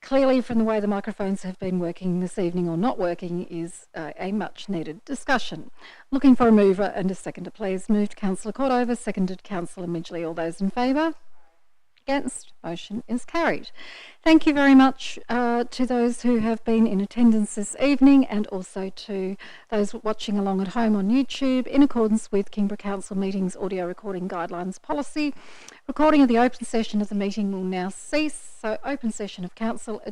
clearly from the way the microphones have been working this evening or not working is a much needed discussion. Looking for a mover and a seconder, please. Moved Councillor Cordova, seconded Councillor Midgley. All those in favour? Against? Motion is carried. Thank you very much to those who have been in attendance this evening and also to those watching along at home on YouTube. In accordance with Kingborough Council Meetings Audio Recording Guidelines Policy, recording of the open session of the meeting will now cease. So open session of Council